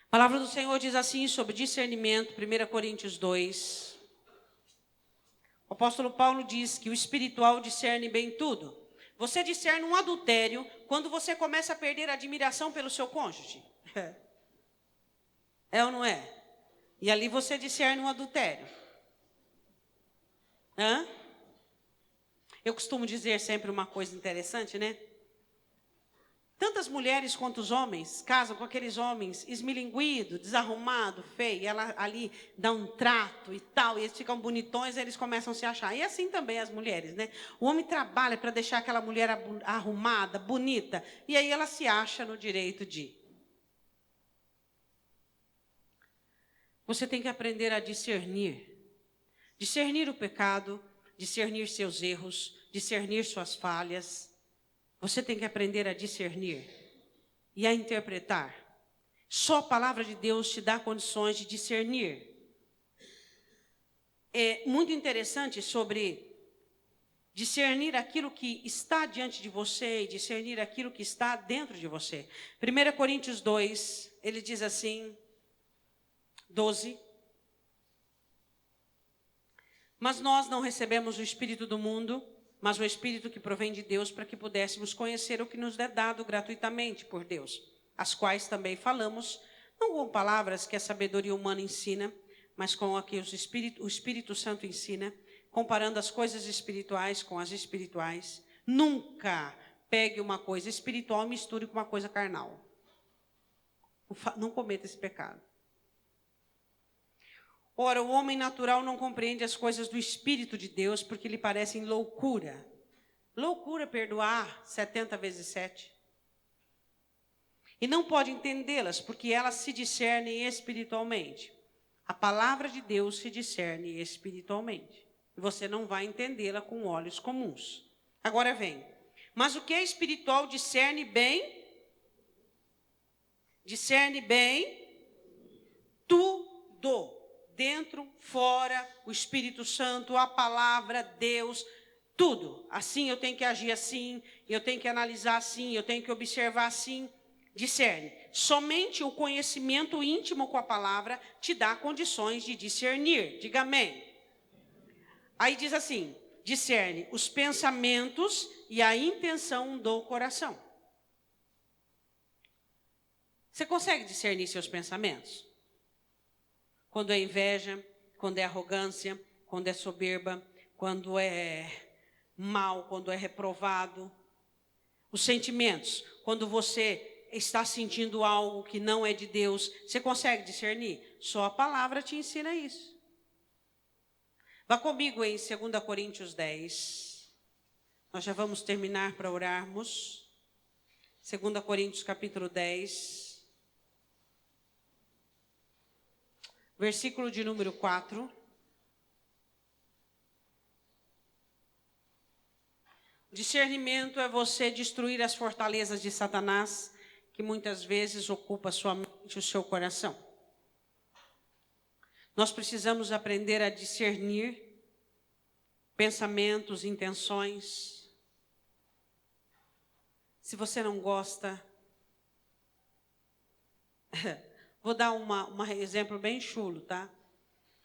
A palavra do Senhor diz assim sobre discernimento, 1 Coríntios 2. O apóstolo Paulo diz que o espiritual discerne bem tudo. Você discerne um adultério quando você começa a perder a admiração pelo seu cônjuge. É ou não é? E ali você discerne um adultério. Eu costumo dizer sempre uma coisa interessante, né? Tantas mulheres quanto os homens casam com aqueles homens esmilinguidos, desarrumados, feios. Ela ali dá um trato e tal, e eles ficam bonitões e eles começam a se achar. E assim também as mulheres, né? O homem trabalha para deixar aquela mulher arrumada, bonita, e aí ela se acha no direito de. Você tem que aprender a discernir. Discernir o pecado, discernir seus erros, discernir suas falhas. Você tem que aprender a discernir e a interpretar. Só a palavra de Deus te dá condições de discernir. é muito interessante sobre discernir aquilo que está diante de você e discernir aquilo que está dentro de você. 1 Coríntios 2, ele diz assim, 12. Mas nós não recebemos o Espírito do mundo, mas o Espírito que provém de Deus, para que pudéssemos conhecer o que nos é dado gratuitamente por Deus, as quais também falamos, não com palavras que a sabedoria humana ensina, mas com a que o Espírito Santo ensina, comparando as coisas espirituais com as espirituais. Nunca pegue uma coisa espiritual e misture com uma coisa carnal. Não cometa esse pecado. Ora, o homem natural não compreende as coisas do Espírito de Deus, porque lhe parecem loucura. Loucura perdoar 70 vezes 7. E não pode entendê-las, porque elas se discernem espiritualmente. A palavra de Deus se discerne espiritualmente. E você não vai entendê-la com olhos comuns. Agora vem. Mas o que é espiritual discerne bem tudo. Dentro, fora, o Espírito Santo, a palavra, Deus, tudo. Assim eu tenho que agir assim, eu tenho que analisar assim, eu tenho que observar assim. Discerne. Somente o conhecimento íntimo com a palavra te dá condições de discernir. Diga amém. Aí diz assim, discerne os pensamentos e a intenção do coração. Você consegue discernir seus pensamentos? Quando é inveja, quando é arrogância, quando é soberba, quando é mal, quando é reprovado. Os sentimentos, quando você está sentindo algo que não é de Deus, você consegue discernir? Só a palavra te ensina isso. Vá comigo em 2 Coríntios 10. Nós já vamos terminar para orarmos. 2 Coríntios capítulo 10. Versículo de número 4. Discernimento é você destruir as fortalezas de Satanás, que muitas vezes ocupa sua mente e o seu coração. Nós precisamos aprender a discernir pensamentos, intenções. Se você não gosta, vou dar um exemplo bem chulo, tá?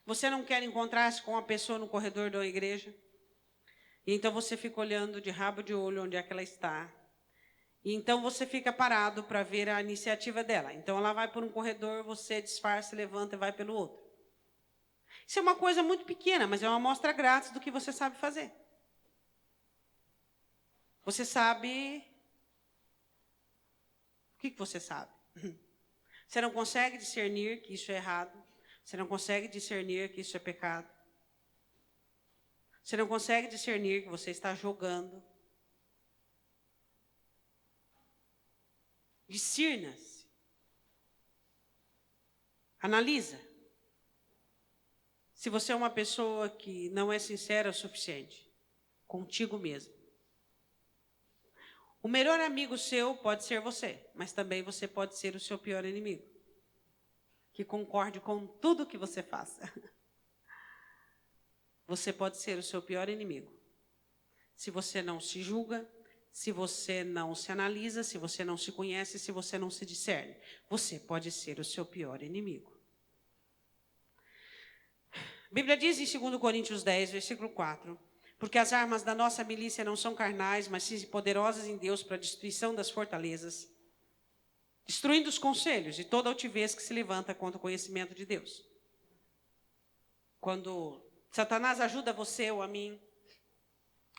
Você não quer encontrar-se com uma pessoa no corredor da igreja, e então você fica olhando de rabo de olho onde é que ela está. E então você fica parado para ver a iniciativa dela. Então ela vai por um corredor, você disfarça, levanta e vai pelo outro. Isso é uma coisa muito pequena, mas é uma amostra grátis do que você sabe fazer. Você sabe... O que você sabe? Você não consegue discernir que isso é errado. Você não consegue discernir que isso é pecado. Você não consegue discernir que você está jogando. Discirna-se. Analisa. Se você é uma pessoa que não é sincera o suficiente contigo mesmo. O melhor amigo seu pode ser você, mas também você pode ser o seu pior inimigo, que concorde com tudo que você faça. Você pode ser o seu pior inimigo. Se você não se julga, se você não se analisa, se você não se conhece, se você não se discerne, você pode ser o seu pior inimigo. A Bíblia diz em 2 Coríntios 10, versículo 4, porque as armas da nossa milícia não são carnais, mas sim poderosas em Deus para a destruição das fortalezas, destruindo os conselhos e toda altivez que se levanta contra o conhecimento de Deus. Quando Satanás ajuda você ou a mim,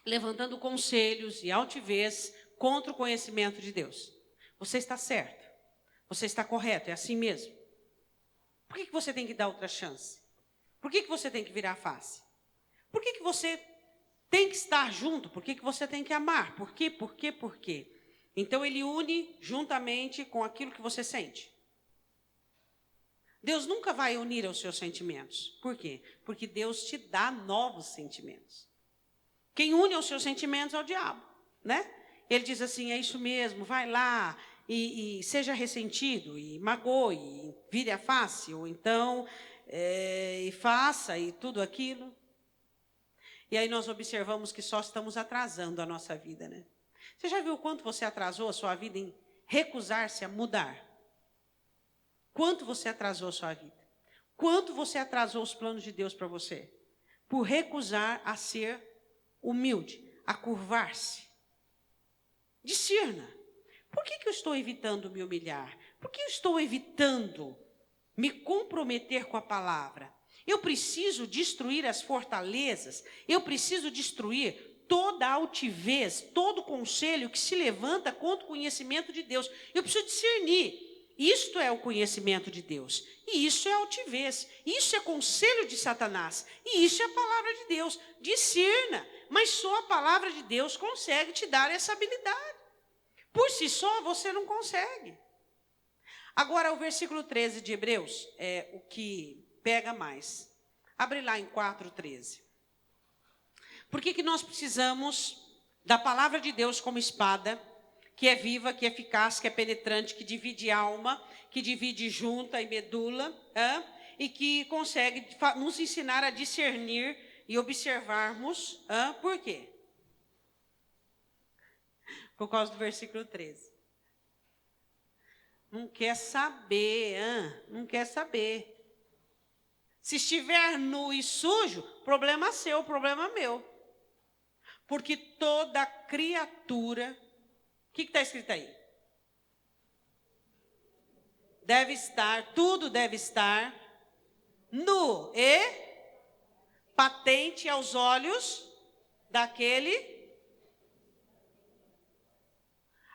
levantando conselhos e altivez contra o conhecimento de Deus, você está certo, você está correto, é assim mesmo. Por que você tem que dar outra chance? Por que você tem que virar a face? Por que você tem que estar junto? Por que você tem que amar? Por quê? Por quê? Por quê? Então ele une juntamente com aquilo que você sente. Deus nunca vai unir aos seus sentimentos. Por quê? Porque Deus te dá novos sentimentos. Quem une aos seus sentimentos é o diabo, né? Ele diz assim, é isso mesmo, vai lá e seja ressentido, e magoe, e vire a face, ou então e faça e tudo aquilo. E aí nós observamos que só estamos atrasando a nossa vida, né? Você já viu o quanto você atrasou a sua vida em recusar-se a mudar? Quanto você atrasou a sua vida? Quanto você atrasou os planos de Deus para você? Por recusar a ser humilde, a curvar-se. Discirna. Por que eu estou evitando me humilhar? Por que eu estou evitando me comprometer com a palavra? Eu preciso destruir as fortalezas, eu preciso destruir toda a altivez, todo o conselho que se levanta contra o conhecimento de Deus. Eu preciso discernir. Isto é o conhecimento de Deus, e isso é altivez, isso é conselho de Satanás, e isso é a palavra de Deus. Discerna, mas só a palavra de Deus consegue te dar essa habilidade. Por si só, você não consegue. Agora, o versículo 13 de Hebreus é o que pega mais. Abre lá em 4:13. Por que nós precisamos da palavra de Deus como espada, que é viva, que é eficaz, que é penetrante, que divide alma, que divide junta e medula, e que consegue nos ensinar a discernir e observarmos. Por quê? Por causa do versículo 13. Não quer saber, não quer saber. Se estiver nu e sujo, problema seu, problema meu. Porque toda criatura, o que está escrito aí? Tudo deve estar nu e patente aos olhos daquele.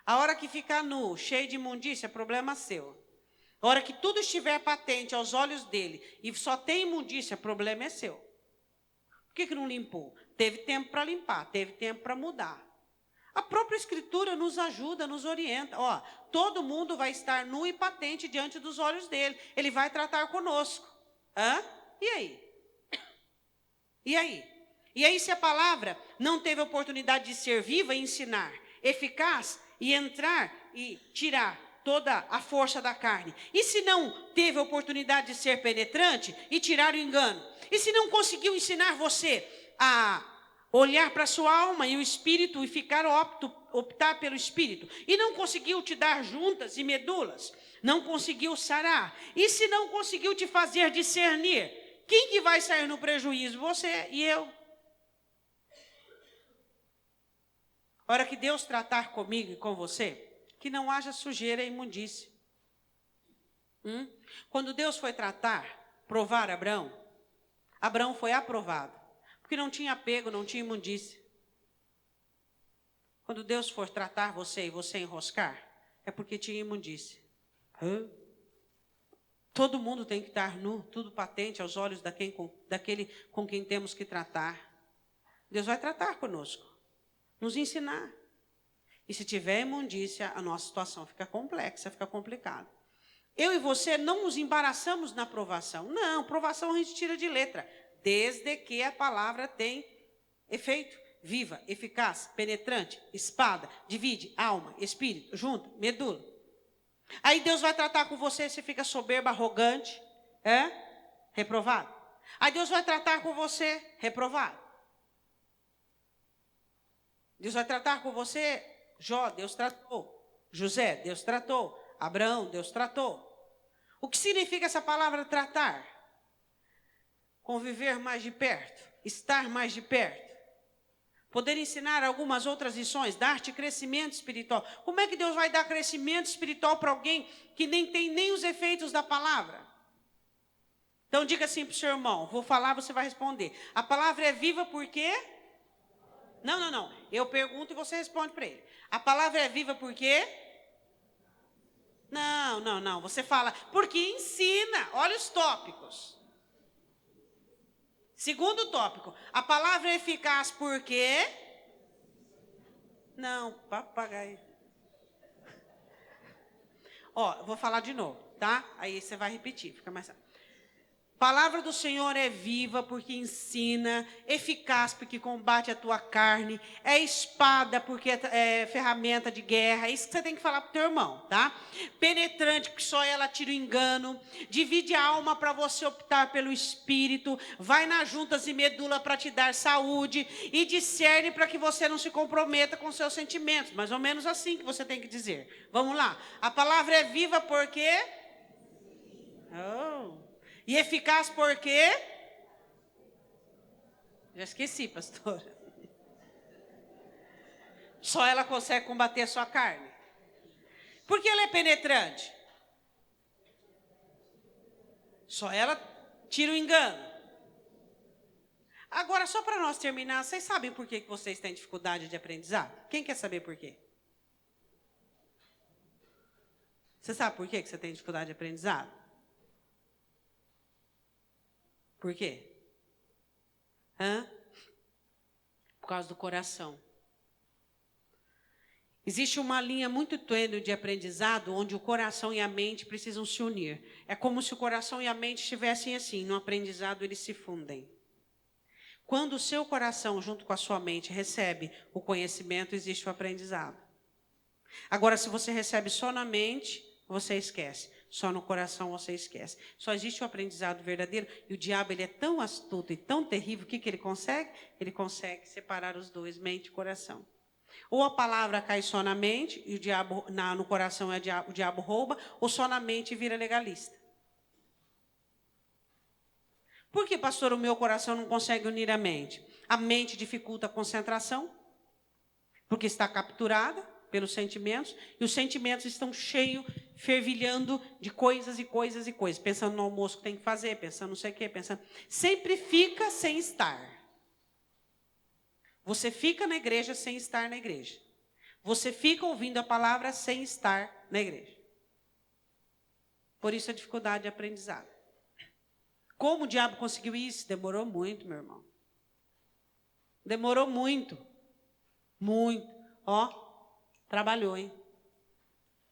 A hora que ficar nu, cheio de imundícia, problema seu. A hora que tudo estiver patente aos olhos dele e só tem imundícia, problema é seu. Por que não limpou? Teve tempo para limpar, teve tempo para mudar. A própria Escritura nos ajuda, nos orienta. Todo mundo vai estar nu e patente diante dos olhos dele. Ele vai tratar conosco. E aí? E aí? E aí, se a palavra não teve oportunidade de ser viva e ensinar, eficaz e entrar e tirar toda a força da carne, e se não teve oportunidade de ser penetrante e tirar o engano, e se não conseguiu ensinar você a olhar para a sua alma e o espírito e optar pelo espírito, e não conseguiu te dar juntas e medulas, não conseguiu sarar, e se não conseguiu te fazer discernir, quem que vai sair no prejuízo? Você e eu. A hora que Deus tratar comigo e com você, que não haja sujeira e imundície. Quando Deus foi provar Abraão, Abraão foi aprovado, porque não tinha apego, não tinha imundície. Quando Deus for tratar você e você enroscar, é porque tinha imundície. Todo mundo tem que estar nu, tudo patente aos olhos daquele com quem temos que tratar. Deus vai tratar conosco, nos ensinar. E se tiver imundícia, a nossa situação fica complexa, fica complicada. Eu e você não nos embaraçamos na provação. Não, provação a gente tira de letra, desde que a palavra tem efeito, viva, eficaz, penetrante, espada, divide alma, espírito, junta, medula. Aí Deus vai tratar com você, você fica soberbo, arrogante, reprovado. Aí Deus vai tratar com você, reprovado. Deus vai tratar com você, Jó, Deus tratou. José, Deus tratou. Abraão, Deus tratou. O que significa essa palavra tratar? Conviver mais de perto, estar mais de perto. Poder ensinar algumas outras lições, dar-te crescimento espiritual. Como é que Deus vai dar crescimento espiritual para alguém que nem tem nem os efeitos da palavra? Então diga assim para o seu irmão, vou falar, você vai responder. A palavra é viva por quê? Não. Eu pergunto e você responde para ele. A palavra é viva por quê? Não. Você fala, porque ensina. Olha os tópicos. Segundo tópico, a palavra é eficaz por quê? Não, papagaio. Vou falar de novo, tá? Aí você vai repetir, fica mais rápido. Palavra do Senhor é viva porque ensina, eficaz porque combate a tua carne, é espada porque é ferramenta de guerra. É isso que você tem que falar pro teu irmão, tá? Penetrante porque só ela tira o engano, divide a alma para você optar pelo espírito, vai nas juntas e medula para te dar saúde e discerne para que você não se comprometa com seus sentimentos. Mais ou menos assim que você tem que dizer. Vamos lá. A palavra é viva porque... E eficaz por quê? Já esqueci, pastora. Só ela consegue combater a sua carne. Por que ela é penetrante? Só ela tira o engano. Agora, só para nós terminar, vocês sabem por que vocês têm dificuldade de aprendizado? Quem quer saber por quê? Você sabe por que você tem dificuldade de aprendizado? Por quê? Por causa do coração. Existe uma linha muito tênue de aprendizado onde o coração e a mente precisam se unir. É como se o coração e a mente estivessem assim, no aprendizado eles se fundem. Quando o seu coração, junto com a sua mente, recebe o conhecimento, existe o aprendizado. Agora, se você recebe só na mente, você esquece. Só no coração você esquece. Só existe o aprendizado verdadeiro. E o diabo ele é tão astuto e tão terrível, o que ele consegue? Ele consegue separar os dois, mente e coração. Ou a palavra cai só na mente, e o diabo, no coração o diabo rouba, ou só na mente vira legalista. Por que, pastor, o meu coração não consegue unir a mente? A mente dificulta a concentração, porque está capturada pelos sentimentos, e os sentimentos estão cheios, fervilhando de coisas e coisas e coisas, pensando no almoço que tem que fazer, pensando não sei o quê, pensando... Sempre fica sem estar. Você fica na igreja sem estar na igreja. Você fica ouvindo a palavra sem estar na igreja. Por isso a dificuldade de aprendizado. Como o diabo conseguiu isso? Demorou muito, meu irmão. Demorou muito. Muito. Trabalhou, hein?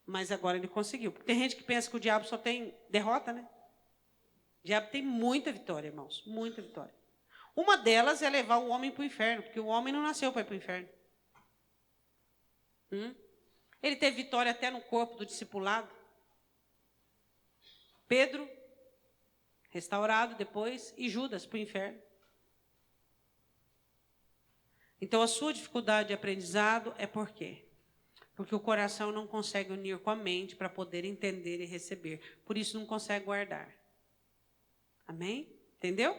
Mas agora ele conseguiu. Porque tem gente que pensa que o diabo só tem derrota, né? O diabo tem muita vitória, irmãos. Muita vitória. Uma delas é levar o homem para o inferno, porque o homem não nasceu para ir para o inferno. Ele teve vitória até no corpo do discipulado. Pedro, restaurado depois, e Judas para o inferno. Então, a sua dificuldade de aprendizado é por quê? Porque o coração não consegue unir com a mente para poder entender e receber. Por isso, não consegue guardar. Amém? Entendeu?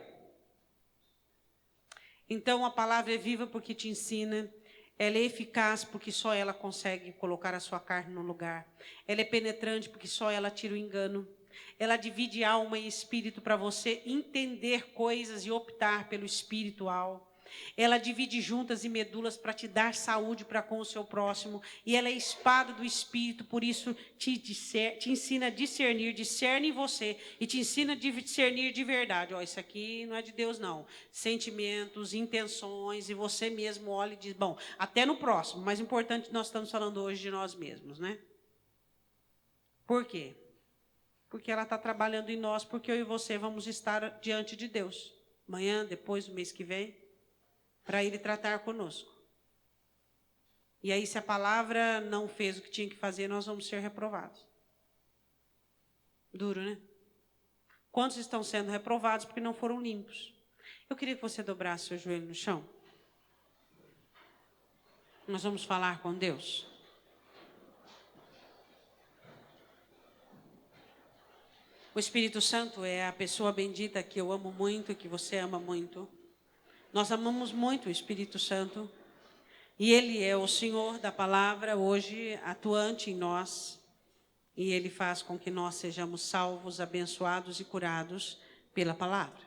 Então, a palavra é viva porque te ensina. Ela é eficaz porque só ela consegue colocar a sua carne no lugar. Ela é penetrante porque só ela tira o engano. Ela divide alma e espírito para você entender coisas e optar pelo espiritual. Ela divide juntas e medulas para te dar saúde para com o seu próximo. E ela é espada do Espírito, por isso te ensina a discernir, discerne em você. E te ensina a discernir de verdade. Isso aqui não é de Deus, não. Sentimentos, intenções, e você mesmo olha e diz, bom, até no próximo. Mais importante, nós estamos falando hoje de nós mesmos, né? Por quê? Porque ela está trabalhando em nós, porque eu e você vamos estar diante de Deus. Amanhã, depois do mês que vem. Para ele tratar conosco. E aí, se a palavra não fez o que tinha que fazer, nós vamos ser reprovados. Duro, né? Quantos estão sendo reprovados porque não foram limpos? Eu queria que você dobrasse seu joelho no chão. Nós vamos falar com Deus. O Espírito Santo é a pessoa bendita que eu amo muito, que você ama muito. Nós amamos muito o Espírito Santo e Ele é o Senhor da palavra hoje atuante em nós e Ele faz com que nós sejamos salvos, abençoados e curados pela palavra.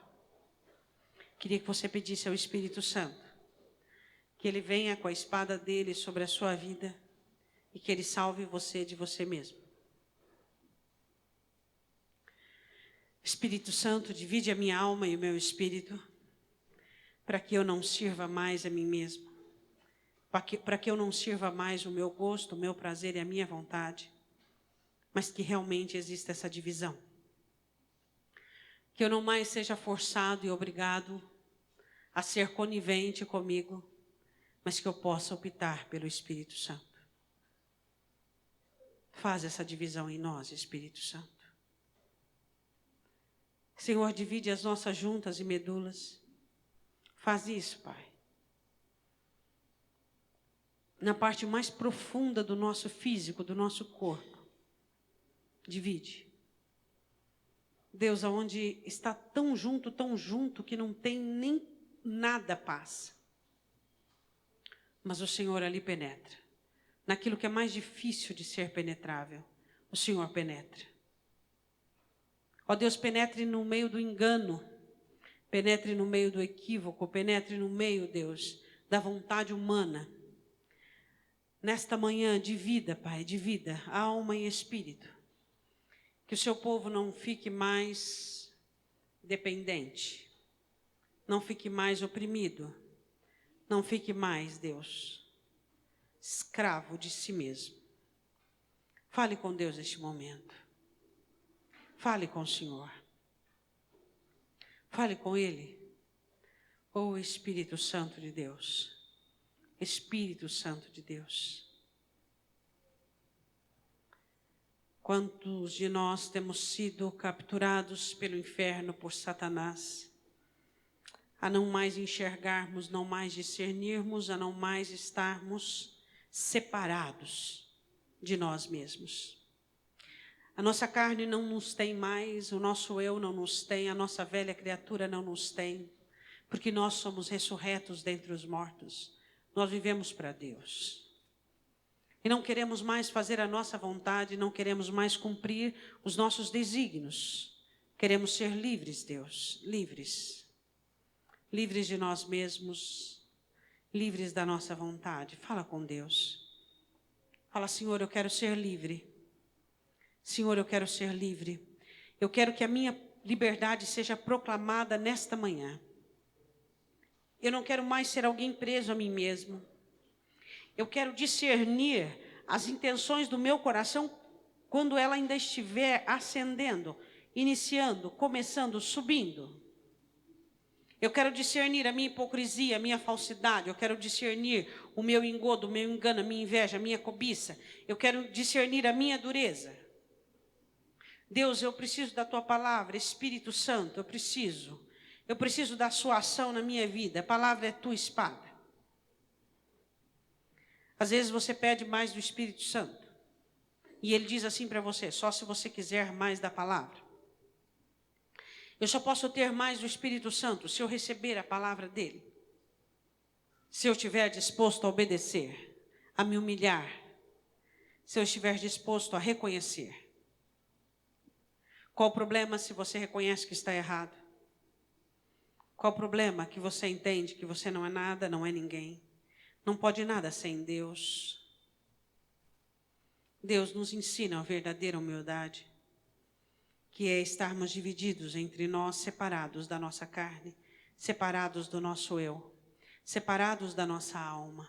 Queria que você pedisse ao Espírito Santo que Ele venha com a espada dele sobre a sua vida e que Ele salve você de você mesmo. Espírito Santo, divide a minha alma e o meu espírito para que eu não sirva mais a mim mesmo, para que eu não sirva mais o meu gosto, o meu prazer e a minha vontade, mas que realmente exista essa divisão. Que eu não mais seja forçado e obrigado a ser conivente comigo, mas que eu possa optar pelo Espírito Santo. Faz essa divisão em nós, Espírito Santo. Senhor, divide as nossas juntas e medulas. Faz isso, Pai. Na parte mais profunda do nosso físico, do nosso corpo. Divide. Deus, aonde está tão junto, que não tem nem nada passa. Mas o Senhor ali penetra. Naquilo que é mais difícil de ser penetrável, o Senhor penetra. Ó Deus, penetre no meio do engano, penetre no meio do equívoco, penetre no meio, Deus, da vontade humana. Nesta manhã de vida, Pai, de vida, alma e espírito. Que o seu povo não fique mais dependente, não fique mais oprimido, não fique mais, Deus, escravo de si mesmo. Fale com Deus neste momento. Fale com o Senhor. Fale com Ele. Oh Espírito Santo de Deus. Espírito Santo de Deus. Quantos de nós temos sido capturados pelo inferno por Satanás, a não mais enxergarmos, não mais discernirmos, a não mais estarmos separados de nós mesmos. A nossa carne não nos tem mais, o nosso eu não nos tem, a nossa velha criatura não nos tem, porque nós somos ressurretos dentre os mortos. Nós vivemos para Deus. E não queremos mais fazer a nossa vontade, não queremos mais cumprir os nossos desígnios. Queremos ser livres, Deus, livres. Livres de nós mesmos, livres da nossa vontade. Fala com Deus. Fala, Senhor, eu quero ser livre. Senhor, eu quero ser livre. Eu quero que a minha liberdade seja proclamada nesta manhã. Eu não quero mais ser alguém preso a mim mesmo. Eu quero discernir as intenções do meu coração quando ela ainda estiver ascendendo, iniciando, começando, subindo. Eu quero discernir a minha hipocrisia, a minha falsidade. Eu quero discernir o meu engodo, o meu engano, a minha inveja, a minha cobiça. Eu quero discernir a minha dureza. Deus, eu preciso da Tua palavra, Espírito Santo, eu preciso. Eu preciso da Sua ação na minha vida. A palavra é Tua espada. Às vezes você pede mais do Espírito Santo. E Ele diz assim para você, só se você quiser mais da palavra. Eu só posso ter mais do Espírito Santo se eu receber a palavra dEle. Se eu estiver disposto a obedecer, a me humilhar. Se eu estiver disposto a reconhecer. Qual o problema se você reconhece que está errado? Qual o problema que você entende que você não é nada, não é ninguém? Não pode nada sem Deus. Deus nos ensina a verdadeira humildade, que é estarmos divididos entre nós, separados da nossa carne, separados do nosso eu, separados da nossa alma.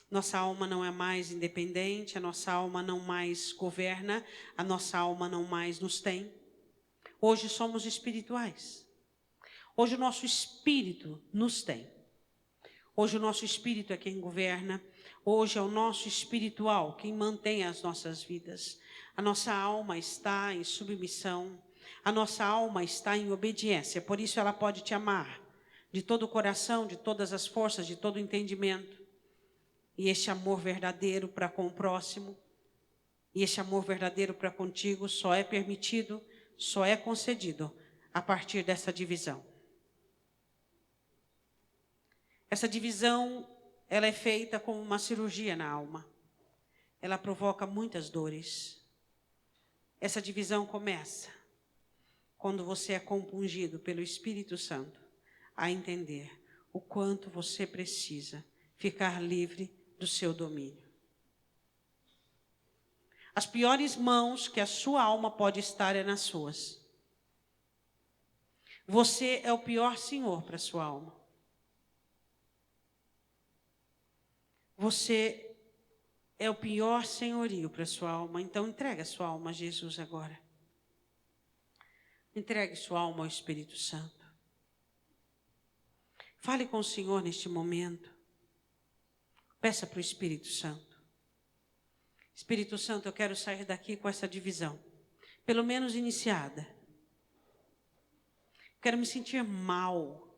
Nossa alma não é mais independente, a nossa alma não mais governa, a nossa alma não mais nos tem. Hoje somos espirituais. Hoje o nosso espírito nos tem. Hoje o nosso espírito é quem governa. Hoje é o nosso espiritual quem mantém as nossas vidas. A nossa alma está em submissão. A nossa alma está em obediência. Por isso ela pode te amar de todo o coração, de todas as forças, de todo o entendimento. E este amor verdadeiro para com o próximo, e este amor verdadeiro para contigo só é permitido, só é concedido a partir dessa divisão. Essa divisão, ela é feita como uma cirurgia na alma. Ela provoca muitas dores. Essa divisão começa quando você é compungido pelo Espírito Santo a entender o quanto você precisa ficar livre do seu domínio. As piores mãos que a sua alma pode estar é nas suas. Você é o pior senhor para a sua alma. Você é o pior senhorio para a sua alma. Então entrega a sua alma a Jesus agora. Entregue sua alma ao Espírito Santo. Fale com o Senhor neste momento. Peça para o Espírito Santo. Espírito Santo, eu quero sair daqui com essa divisão, pelo menos iniciada. Quero me sentir mal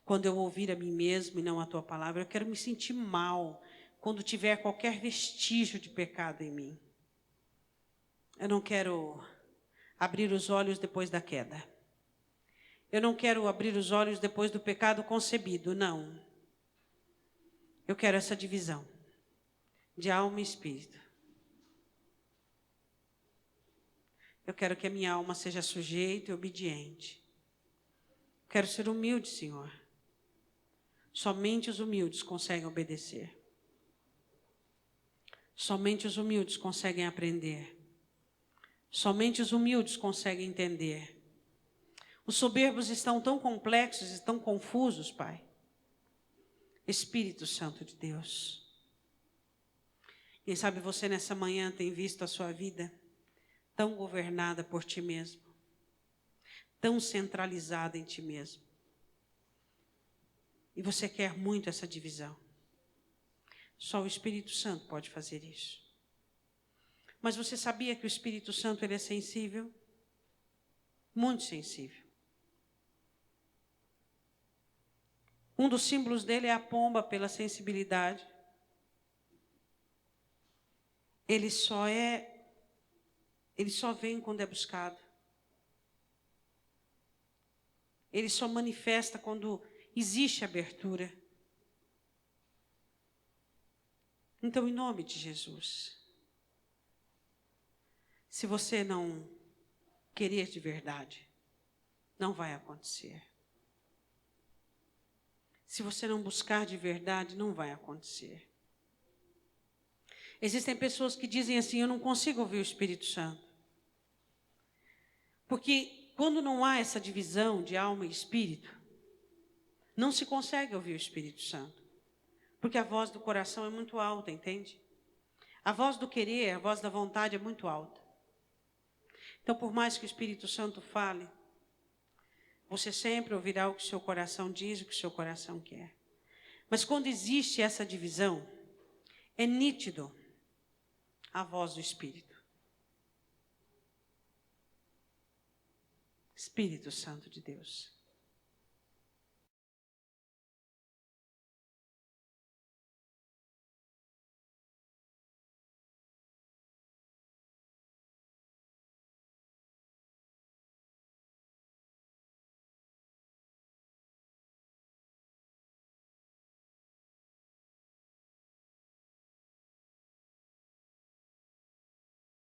quando eu ouvir a mim mesmo e não a tua palavra. Eu quero me sentir mal quando tiver qualquer vestígio de pecado em mim. Eu não quero abrir os olhos depois da queda. Eu não quero abrir os olhos depois do pecado concebido, não. Eu quero essa divisão de alma e espírito. Eu quero que a minha alma seja sujeita e obediente. Quero ser humilde, Senhor. Somente os humildes conseguem obedecer. Somente os humildes conseguem aprender. Somente os humildes conseguem entender. Os soberbos estão tão complexos e tão confusos, Pai. Espírito Santo de Deus. Quem sabe você nessa manhã tem visto a sua vida tão governada por ti mesmo, tão centralizada em ti mesmo. E você quer muito essa divisão. Só o Espírito Santo pode fazer isso. Mas você sabia que o Espírito Santo ele é sensível? Muito sensível. Um dos símbolos dele é a pomba pela sensibilidade. Ele só vem quando é buscado. Ele só manifesta quando existe abertura. Então, em nome de Jesus, se você não querer de verdade, não vai acontecer. Se você não buscar de verdade, não vai acontecer. Existem pessoas que dizem assim, eu não consigo ouvir o Espírito Santo. Porque quando não há essa divisão de alma e espírito, não se consegue ouvir o Espírito Santo. Porque a voz do coração é muito alta, entende? A voz do querer, a voz da vontade é muito alta. Então, por mais que o Espírito Santo fale, você sempre ouvirá o que o seu coração diz, o que o seu coração quer. Mas quando existe essa divisão, é nítido a voz do Espírito. Espírito Santo de Deus.